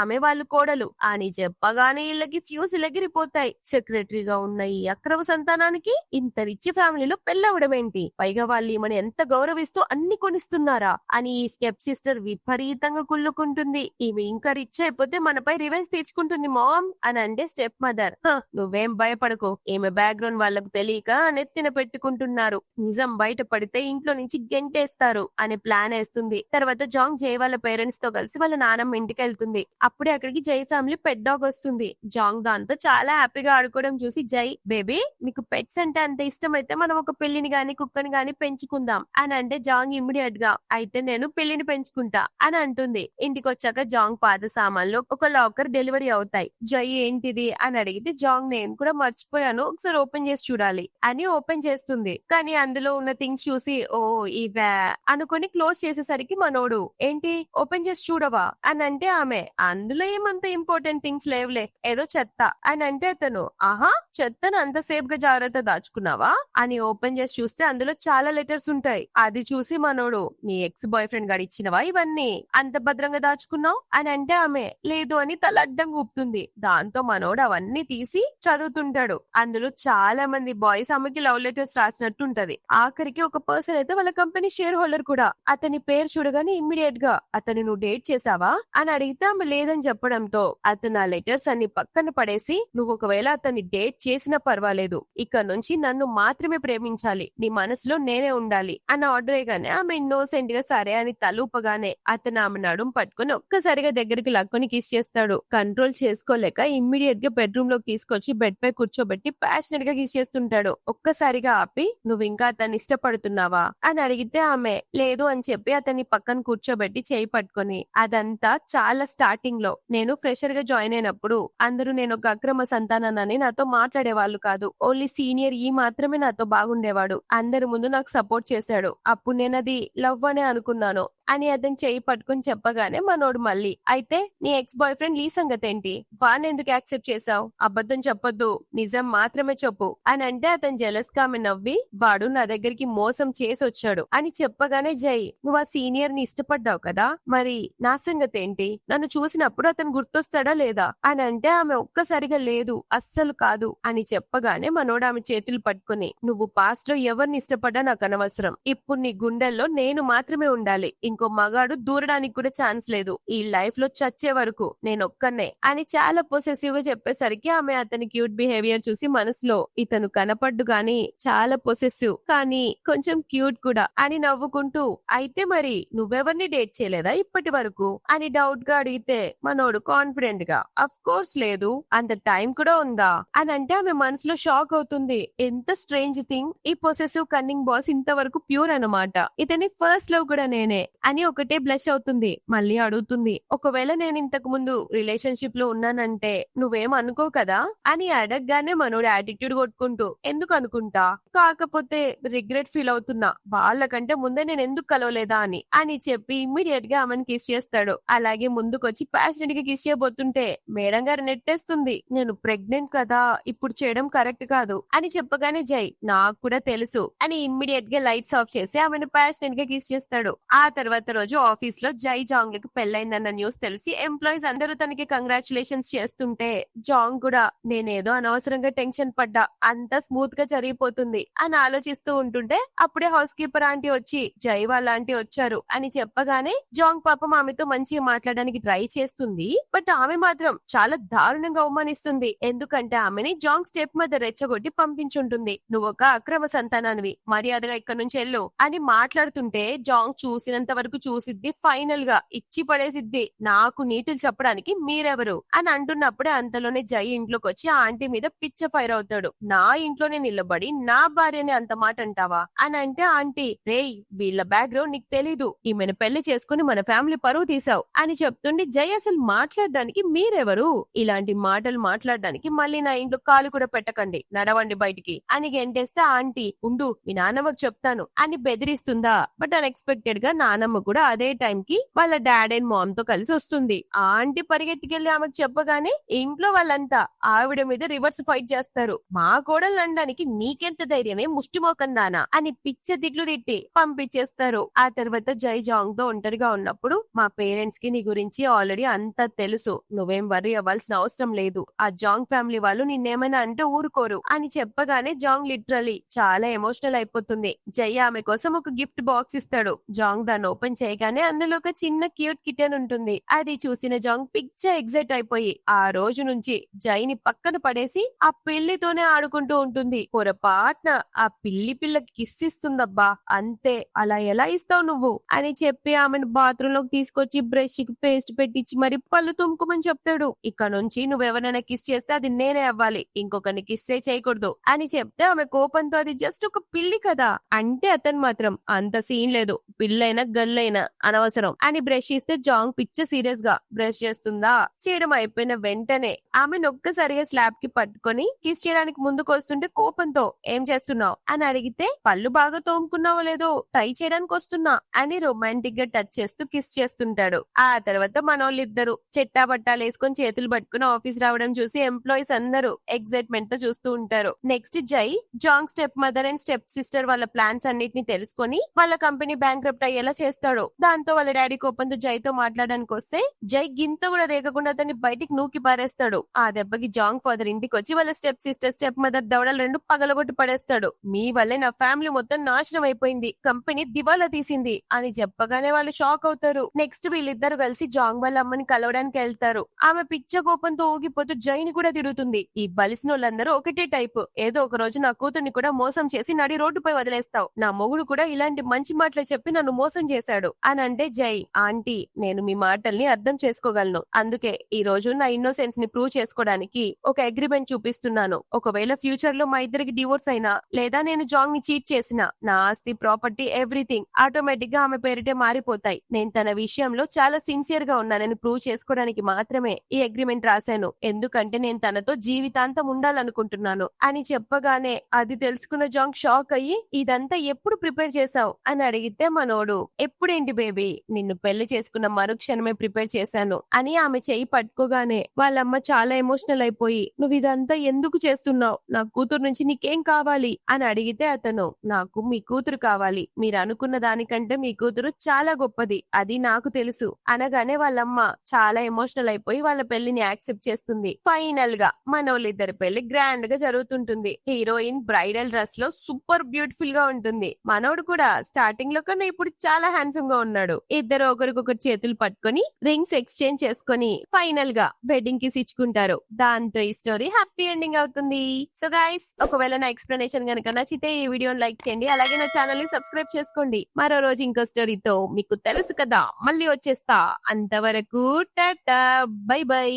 ఆమె వాళ్ళు కోడలు అని చెప్పగానే వీళ్ళకి ఫ్యూజ్ ఎగిరిపోతాయి. సెక్రటరీగా ఉన్న ఈ అక్రమ సంతానానికి ఇంత రిచ్ ఫ్యామిలీలో పెళ్ళవడం ఏంటి పైగా వాళ్ళు ఈమెను ఎంత గౌరవిస్తూ అన్ని కొనిస్తున్నారా అని ఈ స్టెప్ సిస్టర్ విపరీతంగా కుళ్ళుకుంటుంది. ఈమె ఇంకా రిచ్ అయిపోతే మనపై రివెంజ్ తీర్చుకుంటుంది మామ్ అని అంటే స్టెప్ మదర్ నువ్వేం భయపడకు ఈమె బ్యాక్గ్రౌండ్ వాళ్ళకు తెలియక నెత్తిన పెట్టుకుంటున్నారు నిజం బయట పడితే ఇంట్లో నుంచి గెంటేస్తారు అనే ప్లాన్ వేస్తుంది. తర్వాత జాంగ్ జై వాళ్ళ పేరెంట్స్ తో కలిసి వాళ్ళ నానమ్మ ఇంటికి వెళ్తుంది. అప్పుడే అక్కడికి జై ఫ్యామిలీ పెట్ డాగ్ వస్తుంది. జాంగ్ దాంతో చాలా హ్యాపీగా ఆడుకోవడం చూసి జై బేబీ మీకు పెట్స్ అంటే అంత ఇష్టం అయితే మనం ఒక పిల్లిని గాని కుక్కని గాని పెంచుకుందాం అని అంటే జాంగ్ ఇమ్మీడియట్ గా అయితే నేను పిల్లిని పెంచుకుంటా అని అంటుంది. ఇంటికి వచ్చాక జాంగ్ పాత సామాన్లు ఒక లాకర్ డెలివరీ అవుతాయి. జై ఏంటిది అని అడిగితే జాంగ్ నేను కూడా మర్చిపోయాను ఒకసారి ఓపెన్ చేసి చూడాలి అని ఓపెన్ చేస్తుంది. కానీ అందులో ఉన్న థింగ్స్ చూసి ఓ ఇవే అనుకుని క్లోజ్ చేసేసరికి మనోడు ఏంటి ఓపెన్ చేసి చూడవా అని అంటే ఆమె అందులో ఏమంత ఇంపార్టెంట్ థింగ్స్ లేవులే ఏదో చెత్త అని అంటే అతను ఆహా చెత్తను అంత సేఫ్ గా జాగ్రత్త దాచుకున్నావా అని ఓపెన్ చేసి చూస్తే అందులో చాలా లెటర్స్ ఉంటాయి. అది చూసి మనోడు నీ ఎక్స్ బాయ్ ఫ్రెండ్ గారు ఇచ్చినవా ఇవన్నీ అంత భద్రంగా దాచుకున్నావు అని అంటే ఆమె లేదు అని తల అడ్డంగా ఊపుతుంది. దాంతో మనోడు అవన్నీ తీసి చదువుతుంటాడు. అందులో చాలా మంది బాయ్స్ ఆమెకి లవ్ లెటర్స్ రాసినట్టుంటది. ఆఖరికి ఒక పర్సన్ అయితే వాళ్ళ కంపెనీ షేర్ హోల్డర్ కూడా. అతని పేరు చూడగానే ఇమ్మీడియట్ గా అతను నువ్వు డేట్ చేసావా అని అడిగితే ఆమె లేదని చెప్పడంతో అతను ఆ లెటర్స్ అన్ని పక్కన పడేసి నువ్వు ఒకవేళ అతన్ని డేట్ చేసినా పర్వాలేదు ఇక నుంచి నన్ను మాత్రమే ప్రేమించాలి నీ మనసులో నేనే ఉండాలి అని ఆర్డర్ అయ్యగానే ఆమె ఇన్నోసెంట్ గా సరే అని తలూపగానే అతను ఆమె నడుము పట్టుకుని ఒక్కసారిగా దగ్గరికి లక్కుని కిస్ చేస్తాడు. కంట్రోల్ చేసుకోలేక ఇమ్మీడియట్ గా బెడ్రూమ్ లోకి తీసుకొచ్చి బెడ్ పై కూర్చోబెట్టి ప్యాషనెట్ గా కిస్ చేస్తుంటాడు. ఒక్కసారిగా ఆపి నువ్వు ఇంకా అతన్ని ఇష్టపడుతున్నావా అని అడిగితే ఆమె లేదు అని చెప్పి అతన్ని పక్కన కూర్చోబెట్టి చేయి పట్టుకొని అదంతా చాలా స్టార్టింగ్ లో నేను ఫ్రెషర్ గా జాయిన్ అయినప్పుడు అందరూ నేను ఒక అక్రమ సంతానాన్ని నాతో మాట్లాడేవాళ్ళు కాదు ఓన్లీ సీనియర్ ఈ మాత్రమే నాతో బాగుండేవాడు అందరి ముందు నాకు సపోర్ట్ చేశాడు అప్పుడు నేను అది లవ్ అనే అనుకున్నాను అని అతను చేయి పట్టుకుని చెప్పగానే మనోడు మళ్ళీ అయితే నీ ఎక్స్ బాయ్ ఫ్రెండ్ లీ సంగతి ఏంటి వాడిని ఎందుకు యాక్సెప్ట్ చేసావు అబద్ధం చెప్పొద్దు నిజం మాత్రమే చెప్పు అని అంటే అతను జెలస్ గా ఆమె నవ్వి వాడు నా దగ్గరికి మోసం చేసి వచ్చాడు అని చెప్పగానే జై నువ్వు ఆ సీనియర్ ని ఇష్టపడ్డావు కదా మరి నా సంగతి ఏంటి నన్ను చూసినప్పుడు అతను గుర్తొస్తాడా లేదా అని అంటే ఆమె ఒక్కసారిగా లేదు అస్సలు కాదు అని చెప్పగానే మనోడు ఆమె చేతులు పట్టుకుని నువ్వు పాస్ట్ లో ఎవరిని ఇష్టపడ్డా నాకు అనవసరం ఇప్పుడు నీ గుండెల్లో నేను మాత్రమే ఉండాలి ఇంకో మగాడు దూరడానికి కూడా ఛాన్స్ లేదు. ఈ లైఫ్ లో చచ్చే వరకు నేనొక్కనే అని చాలా పొసెసివ్ గా చెప్పేసరికి ఆమె అతని క్యూట్ బిహేవియర్ చూసి మనసులో ఇతను కనపడ్డు గాని చాలా పొసెసివ్ కానీ కొంచెం క్యూట్ కూడా అని నవ్వుకుంటూ, అయితే మరి నువ్వెవరిని డేట్ చేయలేదా ఇప్పటి వరకు అని డౌట్ గా అడిగితే మనోడు కాన్ఫిడెంట్ గా అఫ్ కోర్స్ లేదు, అంత టైం కూడా ఉందా అని అంటే ఆమె మనసులో షాక్ అవుతుంది. ఎంత స్ట్రేంజ్ థింగ్, ఈ పొసెసివ్ కన్నింగ్ బాస్ ఇంతవరకు ప్యూర్ అన్నమాట. ఇతని ఫస్ట్ లవ్ కూడా నేనే అని ఒకటే బ్లష్ అవుతుంది. మళ్ళీ అడుగుతుంది, ఒకవేళ నేను ఇంతకు ముందు రిలేషన్షిప్ లో ఉన్నానంటే నువ్వేం అనుకో కదా అని అడగగానే మనోడు యాటిట్యూడ్ కొట్టుకుంటూ, ఎందుకు అనుకుంటా, కాకపోతే రిగ్రెట్ ఫీల్ అవుతున్నా, వాళ్ళకంటే ముందే నేను ఎందుకు కలవలేదా అని చెప్పి ఇమ్మీడియట్ గా ఆమెను కిస్ చేస్తాడు. అలాగే ముందుకొచ్చి ప్యాషనెట్ గా కిస్ చేయబోతుంటే మేడం గారు నెట్టేస్తుంది, నేను ప్రెగ్నెంట్ కదా, ఇప్పుడు చేయడం కరెక్ట్ కాదు అని చెప్పగానే జై నాకు కూడా తెలుసు అని ఇమ్మీడియట్ గా లైట్స్ ఆఫ్ చేసి ఆమెను ప్యాషనెట్ గా కిస్ చేస్తాడు. ఆ తర్వాత రోజు ఆఫీస్ లో జై జాంగ్ లకు పెళ్లైందన్న న్యూస్ తెలిసి ఎంప్లాయీస్ అందరూ తనకి కంగ్రాచులేషన్స్ చేస్తుంటే జాంగ్ కూడా నేనేదో అనవసరంగా టెన్షన్ పడ్డా, అంతా స్మూత్ గా జరిగిపోతుంది అని ఆలోచిస్తూ ఉంటుంటే అప్పుడే హౌస్ కీపర్ ఆంటీ వచ్చి జై వాళ్ళ ఆంటీ వచ్చారు అని చెప్పగానే జాంగ్ పాపం ఆమెతో మంచిగా మాట్లాడడానికి ట్రై చేస్తుంది. బట్ ఆమె మాత్రం చాలా దారుణంగా అవమానిస్తుంది. ఎందుకంటే ఆమెని జాంగ్ స్టెప్ మదర్ రెచ్చగొట్టి పంపించుంటుంది. నువ్వు ఒక అక్రమ సంతానానివి, మర్యాదగా ఇక్కడ నుంచి వెళ్ళు అని మాట్లాడుతుంటే జాంగ్ చూసినంత వరకు చూసిద్ది, ఫైనల్ గా ఇచ్చి పడేసిద్ది. నాకు నీతులు చెప్పడానికి మీరెవరు అని అంటున్నప్పుడే అంతలోనే జై ఇంట్లోకి వచ్చి ఆ ఆంటీ మీద పిచ్చ ఫైర్ అవుతాడు. నా ఇంట్లోనే నిలబడి నా భార్యని అంత మాట అంటావా అని అంటే ఆంటీ, రేయ్ వీళ్ళ బ్యాక్గ్రౌండ్ నీకు తెలీదు, ఈమెను పెళ్లి చేసుకుని మన ఫ్యామిలీ పరువు తీసావు అని చెప్తుండే జై అసలు మాట్లాడడానికి మీరెవరు, ఇలాంటి మాటలు మాట్లాడడానికి మళ్ళీ నా ఇంట్లో కాలు కూడా పెట్టకండి, నడవండి బయటికి అని గెంటేస్తే ఆంటీ, ఉండు మీ నానమ్మకు చెప్తాను అని బెదిరిస్తుందా. బట్ అన్ఎక్స్పెక్టెడ్ గా నానమ్మ కూడా అదే టైం కి వాళ్ళ డాడ్ అండ్ మామ్ తో కలిసి వస్తుంది. ఆ ఆంటీ పరిగెత్తికెళ్లి ఆమెకు చెప్పగానే ఇంట్లో వాళ్ళంతా ఆవిడ మీద రివర్స్ ఫైట్ చేస్తారు. మా కోడలు అనడానికి నీకెంత ధైర్యమే ముష్టిమోకందానా అని పిచ్చ దిగ్లు తిట్టి పంపించేస్తారు. ఆ తర్వాత జై జాంగ్ తో ఒంటరిగా ఉన్నప్పుడు, మా పేరెంట్స్ కి నీ గురించి ఆల్రెడీ అంతా తెలుసు, నువ్వేం వర్రీ అవ్వాల్సిన అవసరం లేదు, ఆ జాంగ్ ఫ్యామిలీ వాళ్ళు నిన్నేమైనా అంటే ఊరుకోరు అని చెప్పగానే జాంగ్ లిటరలీ చాలా ఎమోషనల్ అయిపోతుంది. జై ఆమె కోసం ఒక గిఫ్ట్ బాక్స్ ఇస్తాడు. జాంగ్ దాన్ని ఓపెన్ చేయగానే అందులో ఒక చిన్న క్యూట్ కిటెన్ ఉంటుంది. అది చూసిన జాంగ్ పిచ్చ ఎగ్జైట్ అయిపోయి ఆ రోజు నుంచి జైని పక్కన పడేసి ఆ పిల్లితోనే ఆడుకుంటూ ఉంటుంది. పొరపాటున ఆ పిల్లి పిల్లకి కిస్ ఇస్తుందబ్బా, అంతే, అలా ఎలా ఇస్తావు నువ్వు అని చెప్పి ఆమెను బాత్రూమ్ లోకి తీసుకొచ్చి బ్రష్ కి పేస్ట్ పెట్టించి మరి పళ్ళు తుమ్ముకోమని చెప్తాడు. ఇక్కడ నుంచి నువ్వెవరైనా కిస్ చేస్తే అది నేనే అవ్వాలి, ఇంకొకరిని కిస్ చేయకూడదు అని చెప్తే ఆమె కోపంతో, అది జస్ట్ ఒక పిల్లి కదా అంటే అతను మాత్రం అంత సీన్ లేదు, పిల్లైనా గల్లైనా అనవసరం అని బ్రష్ ఇస్తే జాంగ్ పిచ్చ సీరియస్ గా బ్రష్ చేస్తుందా. చేయడం అయిపోయిన వెంటనే ఆమెను ఒక్కసారిగా స్లాబ్ కి పట్టుకొని కిస్ చేయడానికి ముందుకు వస్తుంటే కోపంతో ఏం చేస్తున్నావు అని అడిగితే, పళ్ళు బాగా తోముకున్నావో లేదో ట్రై చేయడానికి వస్తున్నా అని రొమాంటిక్ గా టచ్ చేస్తూ కిస్ చేస్తుంటాడు. ఆ తర్వాత మనోళ్ళిద్దరు చెట్టా బట్టాలు వేసుకొని చేతులు పట్టుకుని ఆఫీస్ రావడం చూసి ఎంప్లాయీస్ అందరూ ఎక్సైట్మెంట్ తో చూస్తూ ఉంటారు. నెక్స్ట్ జై Zhang step mother and step sister వాళ్ళ ప్లాన్స్ అన్నిటిని తెలుసుకొని వాళ్ళ కంపెనీ బ్యాంక్రప్ట్ అయ్యేలా చేస్తాడు. దాంతో వాళ్ళ డాడీ కోపంతో జైతో మాట్లాడడానికి వస్తే జై గింత కూడా రేగకుండా అతన్ని బయటికి నూకి పారేస్తాడు. ఆ దెబ్బకి జాంగ్ ఫాదర్ ఇంటికి వచ్చి వాళ్ళ స్టెప్ సిస్టర్ స్టెప్ మదర్ దవడలు రెండు పగలగొట్టి పడేస్తాడు. మీ వల్లే నా ఫ్యామిలీ మొత్తం నాశనం అయిపోయింది, కంపెనీ దివాలా తీసింది అని చెప్పగానే వాళ్ళు షాక్ అవుతారు. నెక్స్ట్ వీళ్ళిద్దరు కలిసి జాంగ్ వాళ్ళ అమ్మని కలవడానికి వెళ్తారు. ఆమె పిచ్చ కోపంతో ఊగిపోతూ జైని కూడా తిరుగుతుంది. ఈ బలిసినోళ్ళందరూ ఒకటే టైపు, ఏదో ఒక రోజు నా కూతుర్ని కూడా మోసం చేసి నడి రోడ్డుపై వదిలేస్తావు, నా మొగుడు కూడా ఇలాంటి మంచి మాటలు చెప్పి నన్ను మోసం చేశాడు అని అంటే జై, ఆంటీ నేను మీ మాటల్ని అర్థం చేసుకోగలను, అందుకే ఈ రోజు నా ఇన్నోసెన్స్ ని ప్రూవ్ చేసుకోవడానికి ఒక అగ్రిమెంట్ చూపిస్తున్నాను. ఒకవేళ ఫ్యూచర్ లో మా ఇద్దరికి డివోర్స్ అయినా లేదా నేను జాంగ్ ని చీట్ చేసినా నా ఆస్తి ప్రాపర్టీ ఎవ్రీథింగ్ ఆటోమేటిక్ గా ఆమె పేరిటే మారిపోతాయి. నేను తన విషయంలో చాలా సిన్సియర్ గా ఉన్నానని ప్రూవ్ చేసుకోవడానికి మాత్రమే ఈ అగ్రిమెంట్ రాశాను, ఎందుకంటే నేను తనతో జీవితాంతం ఉండాలనుకుంటున్నాను అని చెప్పగానే అది తెలుసుకున్న జాంగ్ షాక్ అయ్యి, ఇదంతా ఎప్పుడు ప్రిపేర్ చేశావు అని అడిగితే మనోడు, ఎప్పుడేంటి బేబీ, నిన్ను పెళ్లి చేసుకున్న మరుక్షణమే ప్రిపేర్ చేశాను అని ఆమె చెయ్యి పట్టుకోగానే వాళ్ళమ్మ చాలా ఎమోషనల్ అయిపోయి, నువ్వు ఇదంతా ఎందుకు చేస్తున్నావు, నా కూతురు నుంచి నీకేం కావాలి అని అడిగితే అతను, నాకు మీ కూతురు కావాలి, మీరు అనుకున్న దానికంటే మీ కూతురు చాలా గొప్పది, అది నాకు తెలుసు అనగానే వాళ్ళమ్మ చాలా ఎమోషనల్ అయిపోయి వాళ్ళ పెళ్లిని యాక్సెప్ట్ చేస్తుంది. ఫైనల్ గా మనోళ్ళిద్దరి పెళ్లి గ్రాండ్ గా జరుగుతుంటుంది. హీరోయిన్ బ్రైడల్ డ్రెస్ లో సూపర్ బ్యూటిఫుల్ గా ఉంటుంది. మనోడు కూడా స్టార్టింగ్ లో కన్నా ఇప్పుడు చాలా హ్యాండ్సమ్ గా ఉన్నాడు. ఇద్దరు ఒకరికొకరు చేతులు పట్టుకొని రింగ్స్ ఎక్స్చేంజ్ చేసుకొని ఫైనల్ గా వెడ్డింగ్ కిస్ ఇచ్చుకుంటారు. దాంతో ఈ స్టోరీ హ్యాపీ ఎండింగ్ అవుతుంది. సో గైస్, ఒకవేళ నా ఎక్స్ప్లెనేషన్ గనుక నచ్చితే ఈ వీడియోని లైక్ చేయండి. అలాగే నా ఛానల్ ని సబ్స్క్రైబ్ చేసుకోండి. మరో రోజు ఇంకో స్టోరీతో మీకు తెలుసు కదా మళ్ళీ వచ్చేస్తా. అంతవరకు టాటా, బై బై.